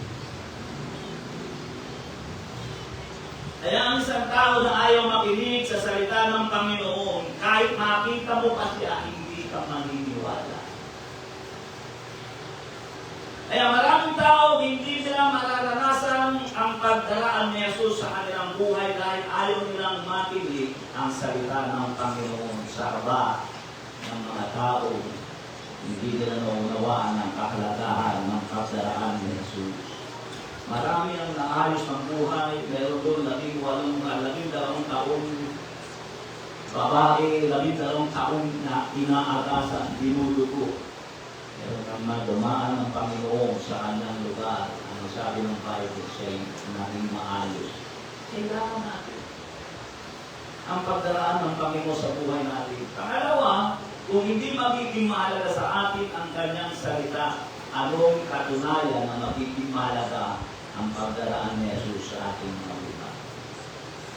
Kaya ang isang tao na ayaw makinig sa salita ng Panginoon, kahit makita mo pa siya, hindi ka maniniwala. Kaya maraming tao, hindi nila mararanasan ang pagdaraan ni Jesus sa kanilang buhay dahil ayaw nilang makinig ang salita ng Panginoon sa harap ng mga tao. Hindi nila naunawaan ang kahalagahan ng pagdaraan ni Jesus. Marami ang naayos ng buhay, meron doon 12 taon, babae, 12 taon na inaagasan, dinuluto. Pero kang dumaan ng Panginoon sa kanyang lugar, ang sabi ng Bible, siya'y naging maayos. Kailangan natin ang pagdaraan ng Panginoon sa buhay natin. Pangalawa, kung hindi magiging mahalaga sa atin ang kanyang salita, anong katunayan na magiging mahalaga ang pagdaraan ni Jesus sa ating mga buhay?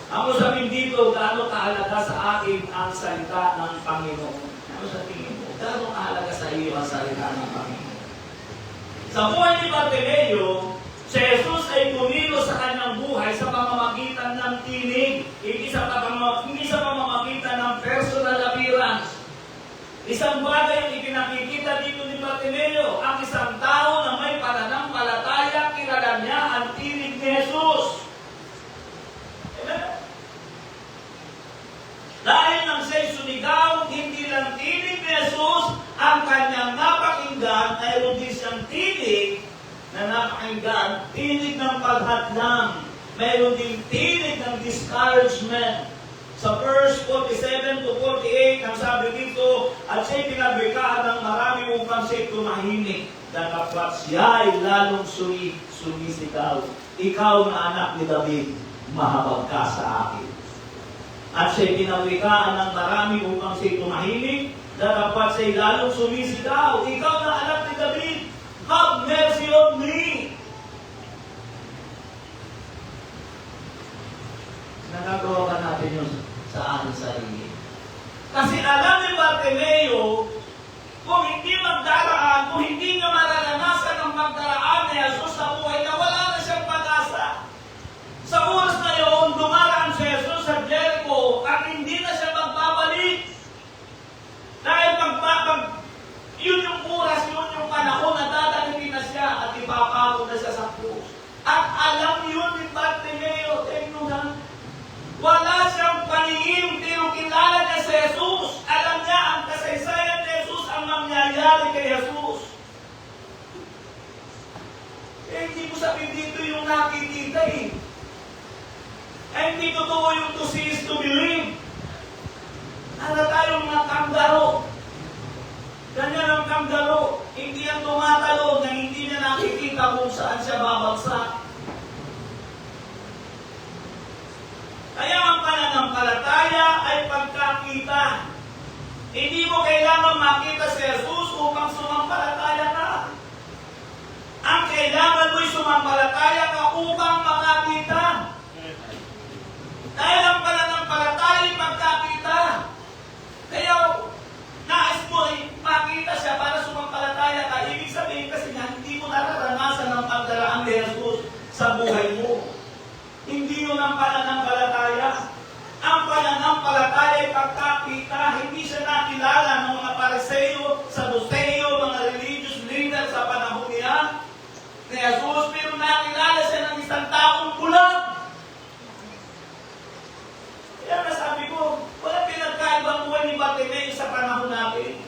Ako sabihin dito, gaano kahalaga sa akin ang salita ng Panginoon? Ano sa tingin mo? Gaano kahalaga sa iyo ang salita ng Panginoon? Sa buhay ni Bartimeo, si Jesus ay kumilos sa kanyang buhay sa pamamagitan ng tinig, hindi sa pamamagitan ng personal appearance. Isang bagay ang ipinakikita dito ni Bartimeo, ang isang tao na may pananampalataya, kilala niya ang tinig ni Jesus. Amen? Dahil nang siya'y sumigaw, hindi lang tinig ni Jesus ang kanyang napakinggan, mayroon din siyang tinig na napakinggan, tinig ng paghadlang, mayroon din tinig ng discouragement. Sa verse 47 to 48, ang sabi dito, at siya'y pinagbigkaan ng marami upang siya'y tumahimik, datapwat siya'y lalong sumisigaw. Ikaw na anak ni David, mahabag ka sa akin. At siya'y pinagbigkaan ng marami upang siya'y tumahimik, datapwat siya'y lalong sumisigaw. Ikaw na anak ni David, have mercy on me. Nagagawa ka natin yun sa ating sarili. Kasi alam ni Bartimeo, kung hindi magdaraan, kung hindi niya mararanasan ang magdaraan ni Jesus sa buhay na wala na siyang pag-asa. Sa oras na yun, dumaraan si Jesus sa Jericho at hindi na siya magbabalik. Dahil yun yung oras, yun yung panahon na dadalhin na siya at ipapako na siya sa krus. At alam yun ni Bartimeo, wala siyang paningin, pero kilala niya si Jesus. Alam niya ang kasaysayan ni Jesus, ang mangyayari kay Jesus. Hindi ko sabihin dito yung nakikita hindi totoo yung to see is to believe. Ano tayong mga kanggaro? Ganyan ang kanggaro. Hindi yan tumatalo na hindi niya nakikita kung saan siya babagsak. Kaya ang pananampalataya ay pagkakita. Hindi mo kailangan makita si Jesus upang sumampalataya ka. Ang kailangan mo'y sumampalataya ka upang makakita. Dahil ang pananampalataya ay pagkakita. Kaya nais mo ay makita siya para sumampalataya ka. Ibig sabihin kasi nga, hindi mo nararanasan ang pagdaraan ni Jesus sa buhay mo. Hindi yun ang pananampalataya. Ang pananampalataya ay pagkakita. Hindi siya nakilala ng mga Pariseo, Saduceo, mga religious leaders sa panahon niya ni Jesus, pero nakilala siya ng isang taong bulag. Kaya nasabi ko, wala pinagkaibang buhay ni Bartimeo sa panahon natin.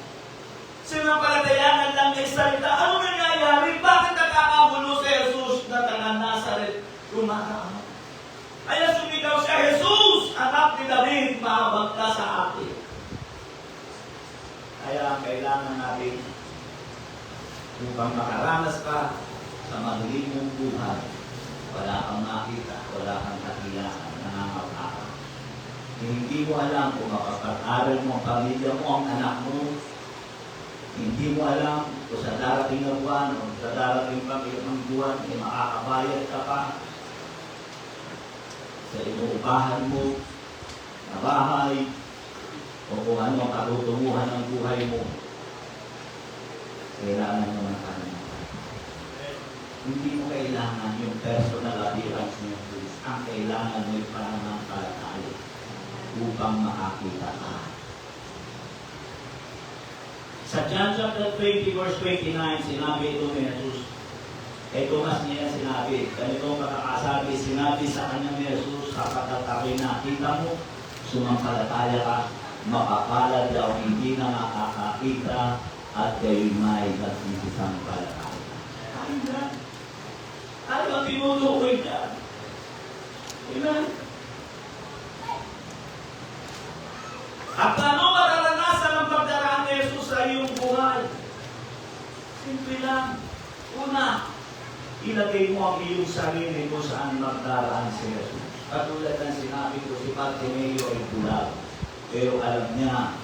Sinampalatayanan lang niya salita. Ano nangyayari? Bakit nakakagulo si Jesus na taga Nazaret? Lumaraan. Kaya sumigaw siya, Jesus, anak ni David, mahabag ka sa akin. Kaya kailangan natin upang makaranas ka sa madaling mong buhay, wala kang nakita, wala kang kakilaan, nangangapaka. Hindi mo alam kung makapag-aral mo ang pamilya mo, ang anak mo. Hindi mo alam kung sa darating na buwan o sa darating pang ilang buwan, ay makakabayad ka pa sa inuupahan mo, na bahay, o kung ano ang katutunguhan ng buhay mo. Kailangan mo ng Panginoon. Hindi mo kailangan yung personal appearance ni Jesus. Ang kailangan mo yung pananampalataya upang makakita ka. Sa John chapter 20 verse 29, sinabi ito ni Jesus. Kay Tomas niya sinabi, ganitong pagkakasabi, sinabi sa kanya ni Jesus, sapagkat ako'y nakita mo, sumampalataya ka, makapalad daw hindi na nakakakita at kayo'y may nagsisampalataya. Ayun na. Ano ang tinutukoy niya? Amen. At ano mararanasan ang pagdaraan ni Jesus sa iyong buhay? Simple lang. Una, ilagay mo ang iyong sarili kung saan magdaraan si Jesus. Katulad ng sinabi ko, si Bartimeo ay bulag. Pero alam niya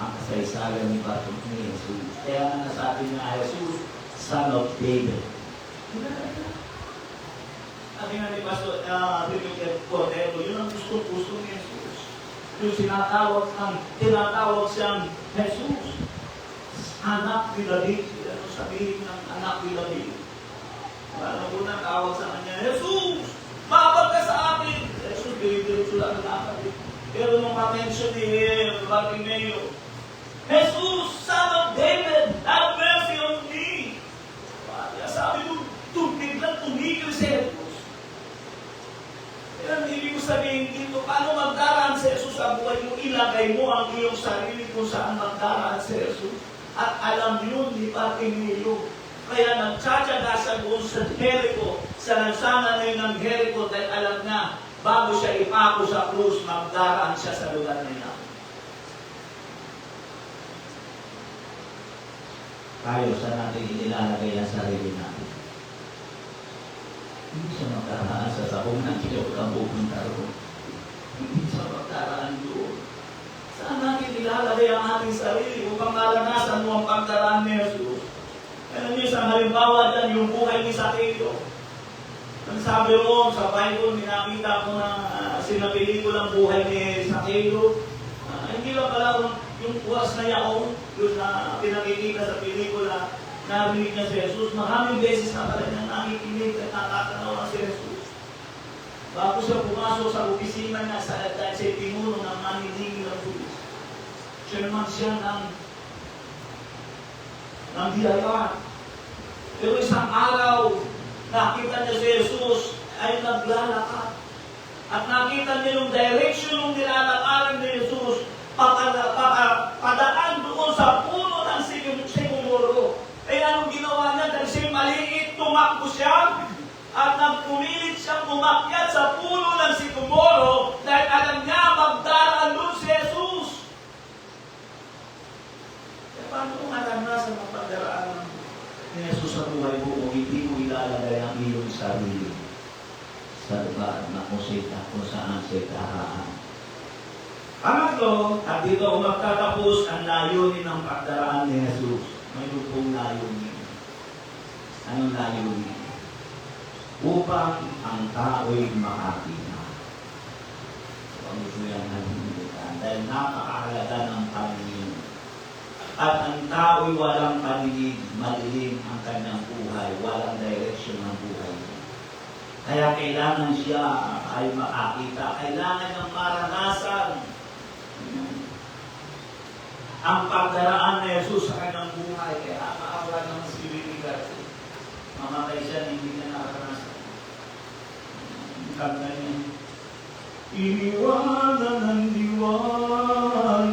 ang kasaysayan ni Bartimeo Jesus. Kaya nga nasabi niya, Jesus, Son of David. Sabi nga ni Pastor Bibigyan Cordero, yun ang gusto ni Jesus. Yung tinatawag siyang Jesus. Anak ni David. Ano sabihin ng anak ni David? Paano ko na tawag sa kanya, Jesus! Mabag ka sa akin! Jesus, diretso lang ang akin. Pero nung ma-mention ni Bartimeo, Jesus, Son of David, have mercy on me! Kaya sabi mo, biglang tumigil si Jesus. Kaya ibig ko sabihin dito, paano magdaraan si Jesus sa buhay mo? Ilagay mo ang iyong sarili kung saan magdaraan si Jesus. At alam yun ni Bartimeo. Kaya nagtsatsaga siya doon sa Jericho, sa lansangan na yun ng Jericho, dahil alam niya, bago siya ipako sa krus, magdaraan siya sa lugar na yan. Tayo, saan natin inilalagay ang sarili natin? Hindi siya magdaraan sa sakong ng kiyaw kang pupunta roon. Hindi siya magdaraan doon. Saan natin ilalagay ang ating sarili upang malanasan mo ang pagdaraan ni Jesus? Alam niyo, isang halimbawa dyan, yung buhay ni Zacchaeus. Ang sabi mo, sa Bible, minakita ko na sinapelikulang buhay ni Zacchaeus. Hindi lang pala yung buwas na yaong, yung pinakikita sa pelikula, narinig niya si Jesus. Maraming beses na pala niya nakikinig at nakakanaw ng si Jesus. Bago siya pumasok sa opisina niya dahil siya pinuno ng maniningil ng pulis. Chairman siya ng biyaya. Pero isang araw, nakita niya si Jesus ay naglalakad. At nakita niya yung direction ng nilalakaran ni Jesus padaan doon sa puno ng sigumuro. Eh anong ginawa niya? Dahil siya maliit, tumakbo siya at nagpumilit siyang umakyat sa puno ng sigumuro dahil alam niya magdaraan doon si Jesus. E paano kung naranasan ang pagdaraan ni Jesus sa buhay mo kung hindi mo ilalagay ang iyong sarili sa lugar na kung saan siya daraan? Pangatlo, at dito ako magtatapos ang layunin ng pagdaraan ni Jesus. Mayroon pong layunin. Anong layunin? Upang ang tao'y makakita. Huwag mo yan nalimutan. Dahil napakahalaga ng paningin. At ang tao'y walang paningin, madilim ang kanyang buhay, walang direksyon ng buhay. Kaya kailangan siya ay makakita. Kailangan niyang maranasan ang pagdaraan ni Jesus sa kanyang buhay. Kaya maawa naman si Willie Garcia. Mamatay siya, hindi niya nakakanasan. Kanta niya, iniwanan ng liwanag,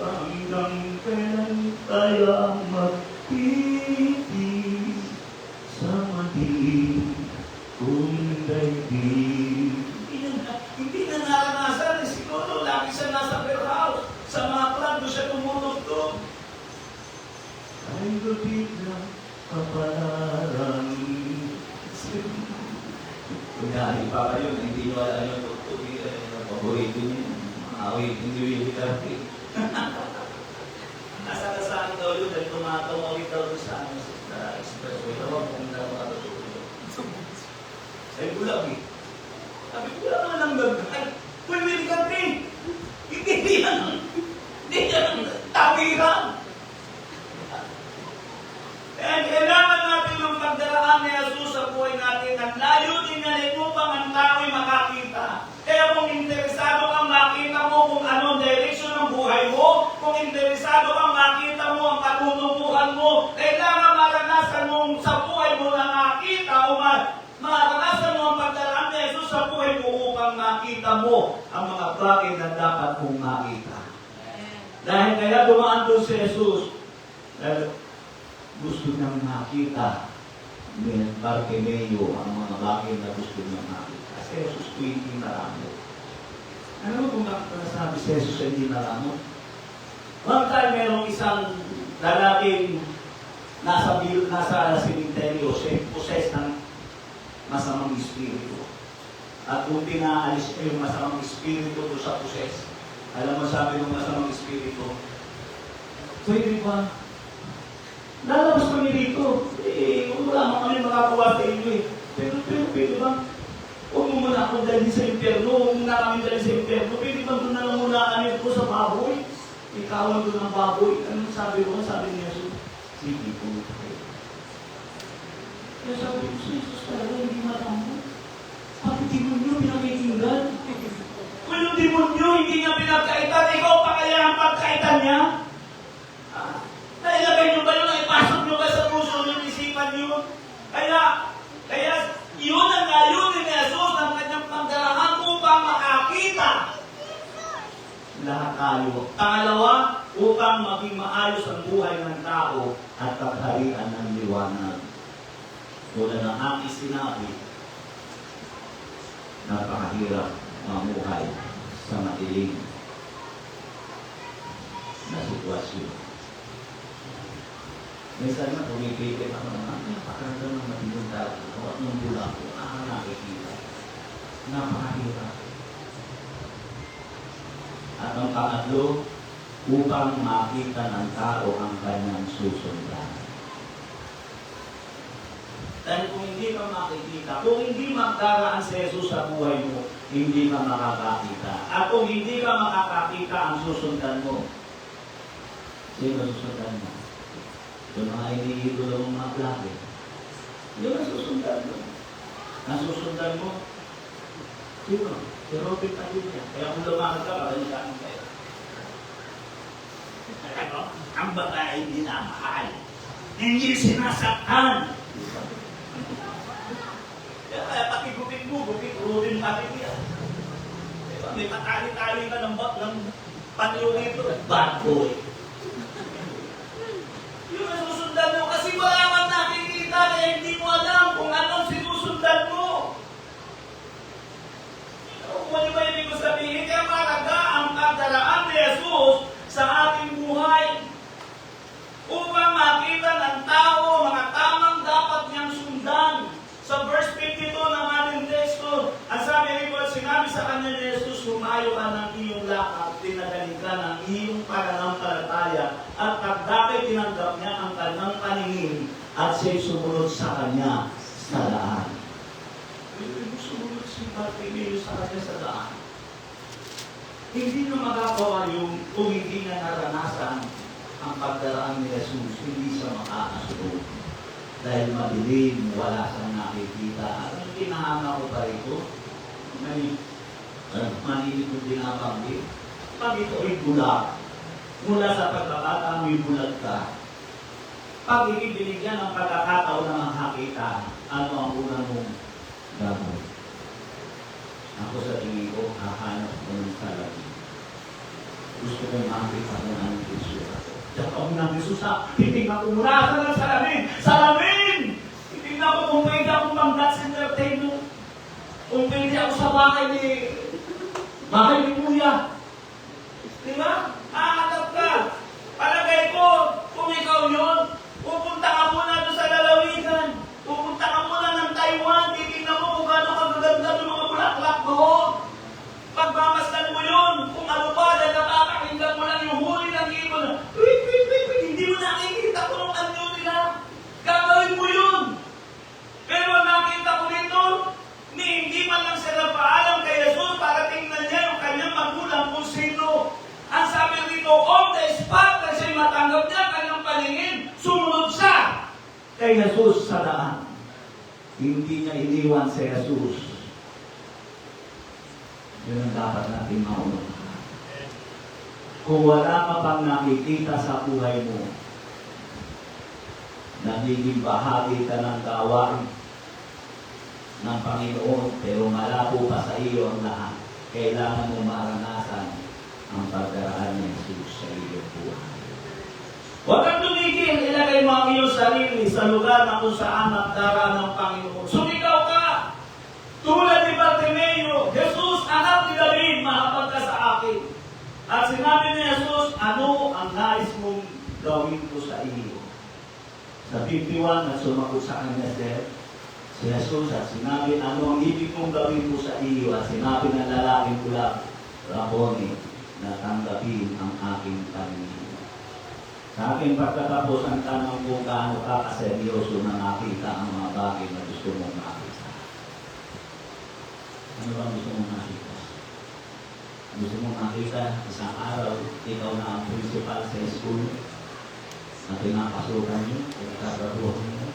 hanggang kailan tayo magpipig sa madilim kung daigdig. Hindi na naranasan. Siguro lagi siya nasa warehouse. Sa mga plano siya tumutugtog. Ay lupit na kapalaran. Kunyari pa kayo, hindi nyo alam yung tugtog. Paborito niyo. Awit, hindi yung hitarpi. Nasa kasaan daw yun, dahil tumatawagin daw sa expressway. Tawag kung daw matutulog. Ay bulag eh. Sabi ko lang naman ang gagay. Pwede ka rin. Hindi yan ang tawiran. tao ang mga bagay na dapat mong makita. Dahil kaya dumaan doon si Jesus, dahil gusto niyang makita ni Bartimeo ang mga bagay na gusto niyang makita. Si Jesus ko hindi naramot. Ano mo kung bakit nasabi si Jesus hindi naramot? One time, merong isang lalaking nasa simenteryo, siya possessed ng masamang espiritu. At kung pinaalis niya yung masamang espiritu doon sa possess, alam mo sabi ng masamang espiritu, pwede ba? Lalabas kami dito. Wala naman kami makagawa sa inyo eh. Pero pwede ba? Huwag mo muna akong dalhin sa impyerno. Huwag mo na kami dalhin sa impyerno. Pwede ba doon na lang muna kami po sa baboy? Ikawan doon ng baboy. Anong sabi ko? Sabi ni Jesus, sige po. Kaya sabi ko, Jesus talaga hindi matambo. Pati demonyo pinakikinggan. Kung yung demonyo hindi niya pinagkaitan, ikaw pa kaya ang pagkaitan niya? Nailagay niyo ba yun? Ipasok niyo ba sa puso yung isipan niyo? Kaya yun ang layunin ni Jesus ng kanyang pagdaraan upang makakita lahat tayo. Pangalawa, upang maging maayos ang buhay ng tao at kagharian ng liwanag. Tulad ng aking sinabi, napakahirap mamuhay sa madilim na sitwasyon. Minsan na pumipigil ako naman, napakaramdam ng madilim tao. At nung bula ko, nakakita. Napakahirap. At ang pangatlo, upang makita ng tao ang kanyang susundan. Dahil kung hindi ka makikita, kung hindi magdaraan si Jesus sa buhay mo, hindi ka makakakita. At kung hindi ka makakakita ang susundan mo, sino susundan mo? Yung mga iniidolo mong mga vlogger. Yun ang susundan mo. Ang susundan mo, sino? Si Robin Padilla. Kaya kung lumakad ka, babalikan kayo. Ano? Ang babae hindi namahal. Hindi sinasaktan. Kaya pati gupit mo, Robin Padilla. Diba? May patali-tali ka ng panyo rito. Bad boy. Yun ang susundan mo. Kasi wala kang nakikita kaya hindi mo alam kung anong sinusundan mo. Kung ano ba ibig ko sabihin, kaya malaga ang pagdaraan ni Jesus sa ating buhay upang makita ng tao mga tamang dapat niyang sundan. Sa verse 52 ng ating teksto, ang sabi rito at sinabi sa kanya ni Jesus, humayo ka ng iyong lakad, tinagaling ka ng iyong pananampalataya, at pagdakay tinanggap niya ang kanyang paningin at siya'y sumunod sa kanya sa daan. Sumunod si Bartimeo sa kanya sa daan. Hindi na magagawa yung kung hindi na naranasan ang pagdaraan ni Jesus, hindi siya makakasunod. Dahil madilim, wala siyang nakikita. At ang kinahanga ko pa rito, may manilig kong binabanggit. Pag ito'y bulag, mula sa pagkakata mo'y bulag ka. Pag binigyan ng pagkakataon na makakita, ano ang una mong gagawin? Ako sa tingin ko, hahanap ko ng salamin. Gusto kong makita kung anong isura ko. Diyan ako ng Jesus ha, titignan ko muna sa ng salamin! Salamin! Titignan ko kung pwede akong mag-dance entertainment. Kung pwede ako sa bahay ni Kuya. Diba? Hahanap ka. Palagay ko, kung ikaw yun, pupunta ka muna doon sa lalawigan. Pupunta ka muna ng Taiwan. Titignan mo kung gano'ng kagaganda ng mga bulaklak doon. Pagmamasdan mo yun, kung ano pa, dahil nakakakinggan mo lang yung huli ng ibon. Wait, hindi mo nakikita kung anong anyo nila. Gagawin mo yun. Pero nakita ko rito, hindi man lang sila paalam kay Jesus para tingnan niya yung kanyang magulang kung sino. Ang sabi rito, on the spot, kasi matanggap niya kanyang paningin, sumunod siya kay Jesus sa daan. Hindi niya iniwan si Jesus. Yun ang dapat natin maunawaan. Kung wala ka pang nakikita sa buhay mo, nagiging bahagi ka ng gawain ng Panginoon, pero malabo pa sa iyo ang lahat. kailangan mo maranasan ang pagdaraan ni Jesus sa iyong buhay. Huwag kang tumigil, ilagay mo ang iyong sarili sa lugar na kung saan magdaraan ng Panginoon. Sumigaw ka! Tulad ni Bartimeo, Jesus, anak ni David, mahapag ka sa akin. At sinabi ni Jesus, ano ang nais mong gawin ko sa iyo? Sa 51, at sumagot sa kanya si Jesus at sinabi, ano ang ibig mong gawin ko sa iyo? At sinabi ng lalaking pula, Rabboni, na tanggapin ang aking Panginoon. Sa aking pagkatapos, ang tanong ko, gaano ka kaseryoso na nakita ang mga bagay na gusto mong makita? Ano ba gusto mong makita? Gusto mong makita isang araw, ikaw na ang principal sa school na pinapasukan niyo, pinagkatrabuhan niyo.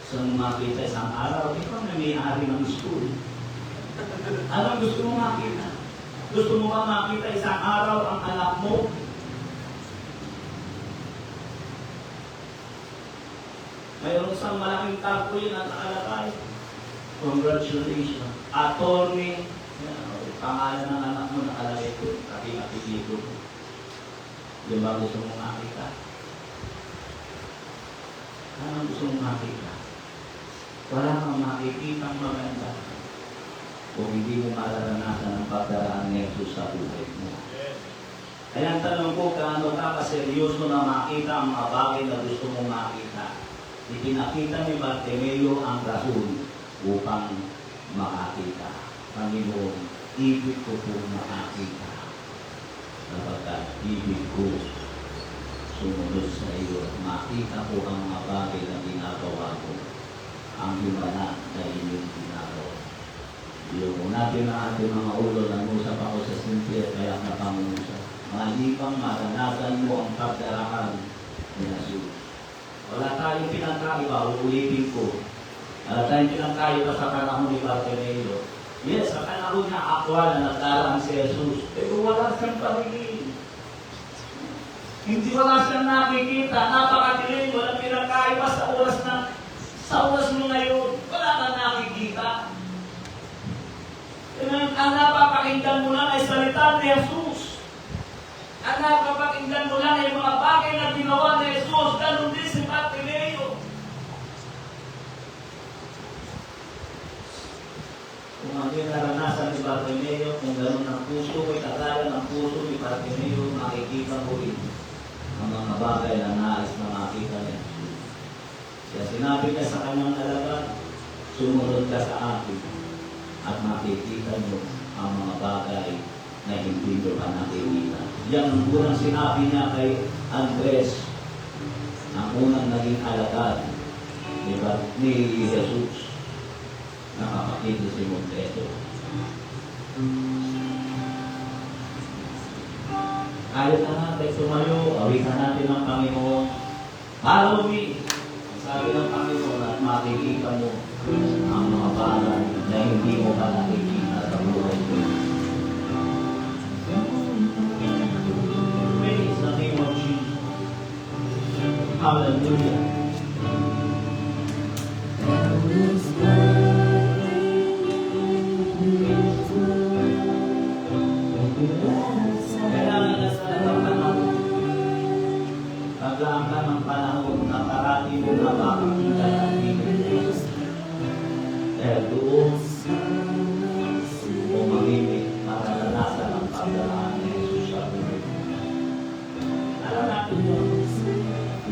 Gusto mong makita isang araw, ikaw na may-ari ng school. Anong gusto mong makita? Gusto mo ba makita isang araw ang anak mo? Mayroong isang malaking tarpaulin at nakalagay. Congratulations. Attorney. Pangalan ng anak mo nakalagay ko. Kapit-apit ko. Di ba gusto mong makita? Anong gusto mong makita? Wala kang makikita maganda kung hindi mo mararanasan ang pagdaraan ni Jesus sa buhay mo. Kaya ang tanong ko, gaano ka kaseryoso na makita ang mga bagay na gusto mong makita? Ipinakita ni Bartimeo ang rason upang makakita. Panginoon, ibig ko pong makakita. Sapagkat ibig ko sumunod sa iyo at makita ko ang mga bagay na ginagawa ko. Ang himala na inyong ginagawa. Yung natin na ating mga ulo, nangusap ako sa simple kaya napangusap. Malipang maranasan mo ang pagdaraan ni Jesus. Wala tayong pinagkaiba, uulitin ko. Wala tayong pinagkaiba sa panahon ni Bartimeo. Yes, sa panahon na aktwal na nagdaraan si Jesus. Pero wala siyang paligid. Hindi wala siyang nakikita. Napakadilim, walang pinagkaiba sa oras mo ngayon. Wala kang nakikita. Ang napapakinggan mo lang ay salita ni Jesus. Ang napapakinggan mo lang ay mga bagay na ginawa ni Jesus. Ganun din si Bartimeo. Kung ano yung naranasan ni Bartimeo, kung ganun ang puso, ay kagaya ng puso ni Bartimeo, makikita mo rin ang mga bagay na nais na makita ni Jesus. Kaya sinabi niya sa kanyang alaga, sumunod ka sa akin at makikita mo ang mga bagay na hindi mo pa nakikita. Yan ang unang sinabi niya kay Andres, ang unang naging alagad ni Jesus. Nakapakita si Pedro. Kahit na natin tumayo, awitan natin ang Panginoon. Follow me. Sabi ng Panginoon at makikita mo ang mga bagay na hindi mo pa nakikita sa buhay mo. Praise the name of Jesus. Hallelujah. Kailangan na sa panahon. Paglaan ka ng panahon na parati mo na makakita ng Diyos. Kaya doon, umamimik, mararanasan ang pagdaraan ni Jesus sa buhay. Alam natin yun.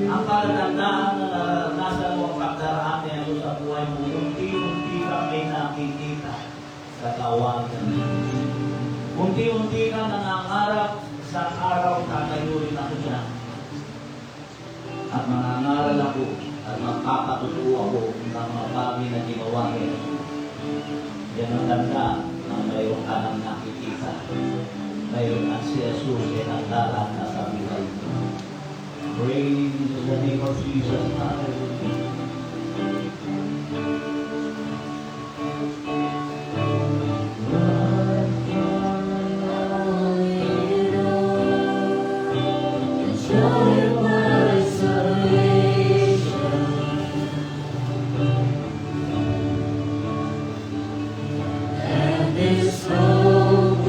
Ang palatandaan na naranasan mo ang pagdaraan ni Jesus sa buhay mo, unti-unti ka may nakikita sa kawagan. Unti-unti ka nangangarap sa araw tatayurin ako dyan. At mangangaral ako at magpapatutuwa ako ng mga bagay na ginawa niya. Yan ang ganda na mayroon ka nang nakikita. Mayroon ang si Jesus ay nagdaraan na sa buhay mo. Praise the name of Jesus. Hallelujah. This hope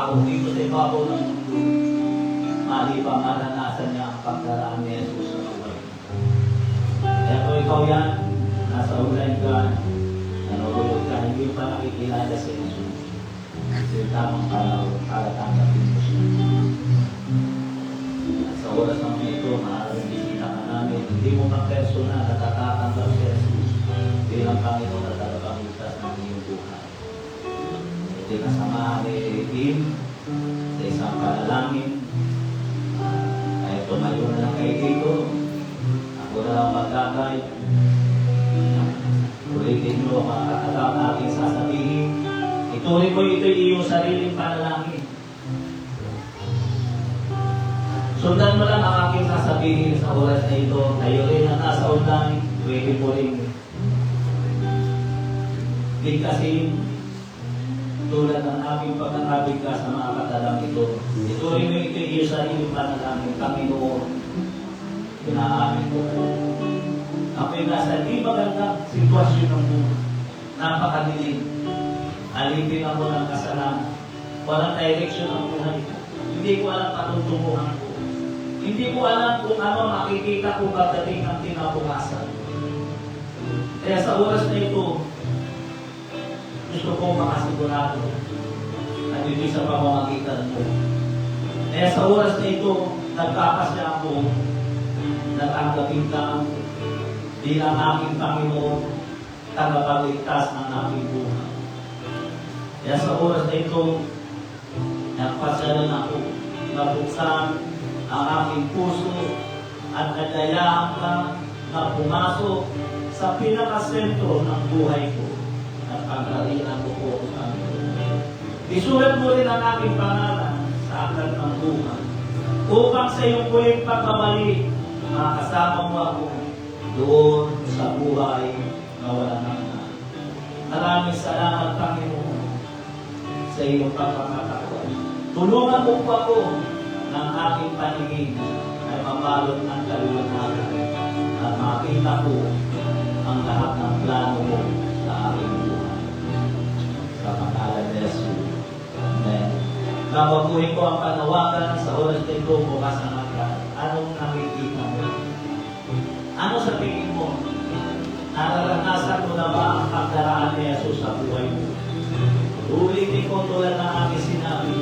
tao dito sa ibabaw ng mundo, mali pa maranasan niya ang pagdaraan ni Jesus sa buhay. Kaya kung ikaw yan, nasa online ka, nanonood ka, hindi pa nakikilala si Jesus, kasi tamang panahon para tanggapin mo siya. At sa oras naman ito, maaaring bisita ka namin, hindi mo pa personal natatatanggap si Jesus bilang Panginoon na talagang ligtas ng iyong buhay. Ito na samahan ni Tim sa isang panalangin. Kahit tumayo na lang kayo dito, ako na lang magkakay. Ulitin nyo ang mga aking sasabihin. Ituloy mo ito iyong sariling panalangin. Sundan mo lang ang aking sasabihin sa oras na ito. Kayo rin na nasa online, pwede mo rin bigkasin tulad ng aking pagkakabigkas sa mga katalang ito. Ituloy mo ito iyong sariling panalangin. Panginoon, pinaamin ko kayo. Ako'y nasa di magandang sitwasyon ng buhay. Napakadilim. Alipin ako ng kasalanan. Walang direksyon ang buhay ko. Hindi ko alam patuntunguhan ko. Hindi ko alam kung ano makikita ko pagdating ng kinabukasan. Kaya sa oras na ito, gusto kong makasigurado na hindi sa pamamagitan mo. Kaya sa oras na ito, nagkapasya ako na tanggapin ka bilang aking Panginoon, tagapagligtas ng aking buhay. Kaya sa oras na ito, nagpasyalan ako na buksan ang aking puso at nadayaan ka na pumasok sa pinakasentro ng buhay ko at pagkarian ko po ang Panginoon. Isulat mo rin ang aking pangalan sa aklat ng buhay upang sa iyong muling pagbabalik, makasama mo ako doon sa buhay na walang hanggan. Maraming salamat, Panginoon, sa iyong pagpapatakuan. Tulungan mo po ako ng aking paningin ay mabalot ng kaliwanagan at makita ko ang lahat ng plano mo sa aking buhay. Sa pangalan ni Jesus. Amen. Nabaguhin ko ang panawagan sa oras na ito bukas ang agad. Anong nakikita mo? Ano sa tingin mo? Nararanasan mo na ba ang pagdaraan ni Jesus sa buhay mo? Ulitin ko tulad ng aking sinabi.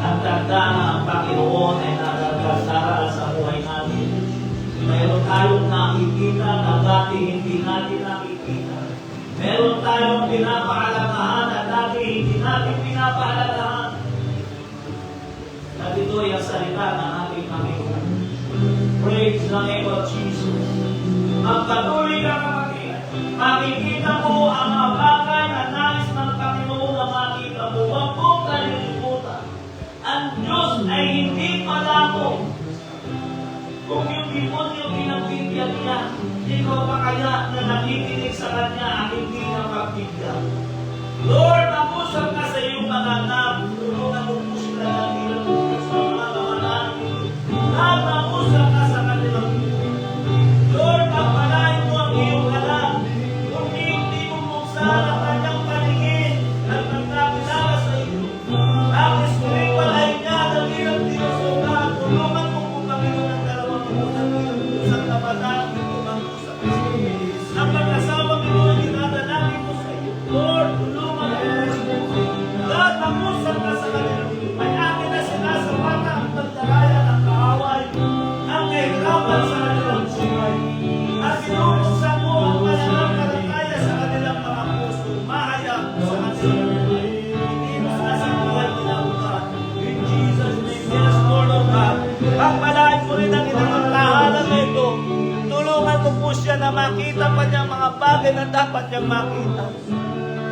Ang tanda na ang Panginoon ay nagagdaral sa buhay natin. Mayroon tayong nakikita na dati hindi natin nakikita. Meron tayong pinapaalagahan na dati hindi natin pinapaalagahan. At ito ay ang salita ng ating Panginoon. Praise the name of Jesus. Magpatuloy ka kapatid. Makikita mo ang mga bagay na nais ng Panginoon na makita mo. Huwag mong kalilimutan. Ang Diyos ay hindi malako. Kung yung demonyo pinagbigyan niya, ikaw pa kaya na nakikinig sa Kanya ang hindi na magbigyan. Lord, napusap ka sa iyong mga anak. Tulungan mo po sila ng ilang sa mga kamanangin. At napusap ka sa kanilang buhay. Lord, pagpalain mo ang iyong anak. Kung hindi mo buksan ang kanyang paningin at magkakilala sa iyo. Ang espiritual ay niya ng ilang Diyos o God. Tulungan mo po Panginoon ng dalawang unang ilang Diyos at napanangin mo ang usap sa iyo. Ang pag-asawa mo ang ginadalangin mo sa iyo. Lord, tulungan mo. God, napusap ka sa kanilang buhay. Akin na sinasapata ang pagdaraya ng kaaway. Ang kahirapan sa kanilang buhay. At sinubuksan mo ang pananampalataya sa kanilang mga puso. Mahayag sa kanilang buhay. Hindi mo sinasabuhay nila o God. In Jesus' name, yes, Lord of God. Pagpalain mo rin ang ilang tahanan na ito. Tulungan mo po siya na makita pa niya mga bagay na dapat niyang makita.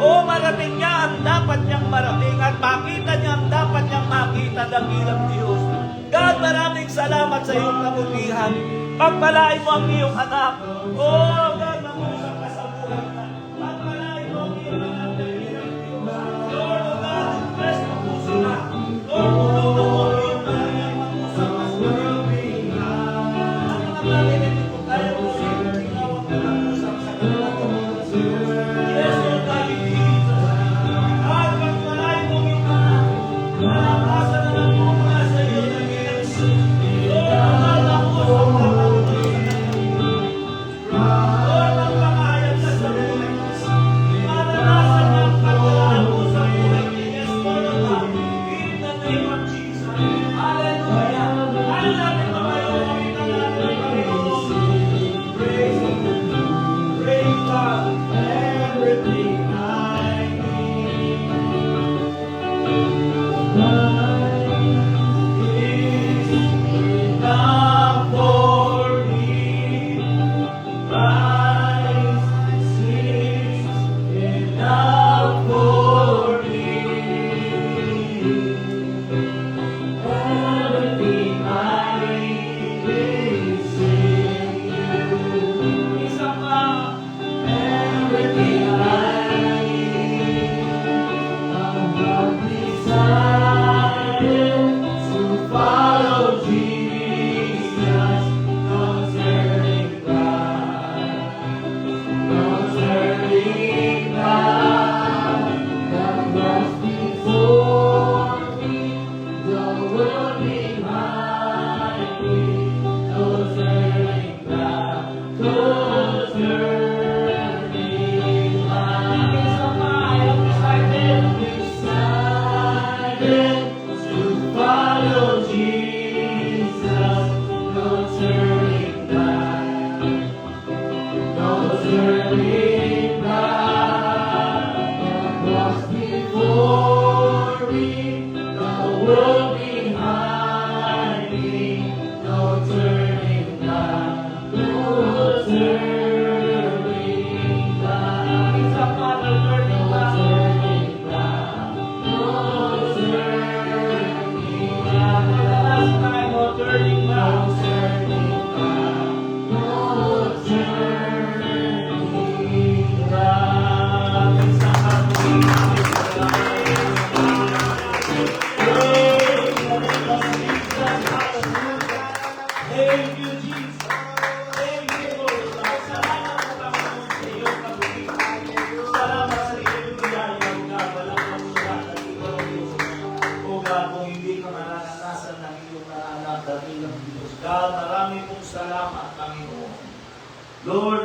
O marating niya ang dapat niyang marating at makita niya ang dapat niyang makita ng ilang Diyos. God, maraming salamat sa iyong kabutihan. Pagpalain mo ang iyong anak. O God, namusap ka sa buhay na. Pagpalain mo ang iyong anak ng ilang Diyos. Lord, O God, bless mo po sila. Lord, tulungan mo ang iyong anak na mamusap ka sa buhay. Ang mga bagay na ito, kaya mo siya tinawag na mamusap sa kanilang Diyos. Yes, Lord God, in Jesus. At pagpalain mo ang iyong cross before me, the world behind me, no turning back, no turning back. It's a Father turning back, no turning back. For the last time, no turning back, no turning back, no turning back. It's a Thank you, Jesus. Thank you, Lord. Salamat po, Panginoon, sa iyong kabutihan. Salamat sa iyong biyaya, O God. Walang kamulat at ikaw, Diyos. O God, kung hindi ka maranasan ng iyong mga anak, dakilang Diyos. God, marami pong salamat, Panginoon. Lord,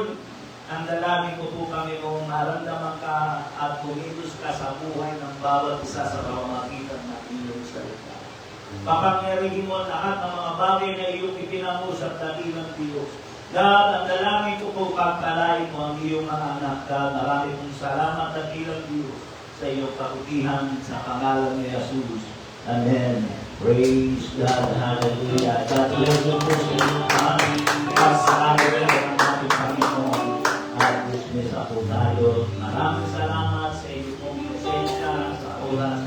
ang dalangin ko po, Panginoon, maramdaman ka at kumilos ka sa buhay ng bawat isa sa pamamagitan ng iyong salita. Papangyarihin mo lahat ng mga bagay na iyong ipinamusap dakilang Diyos. God, ang dalangin ko po, pagpalain mo ang iyong mga anak. God, marami pong salamat dakilang Diyos sa iyong kabutihan sa pangalan ni Jesus. Amen. Praise God. Hallelujah. God bless you po sa inyong aming kasalanan ng ating Panginoon. At dismiss ako tayo. Maraming salamat sa iyong presensya sa oras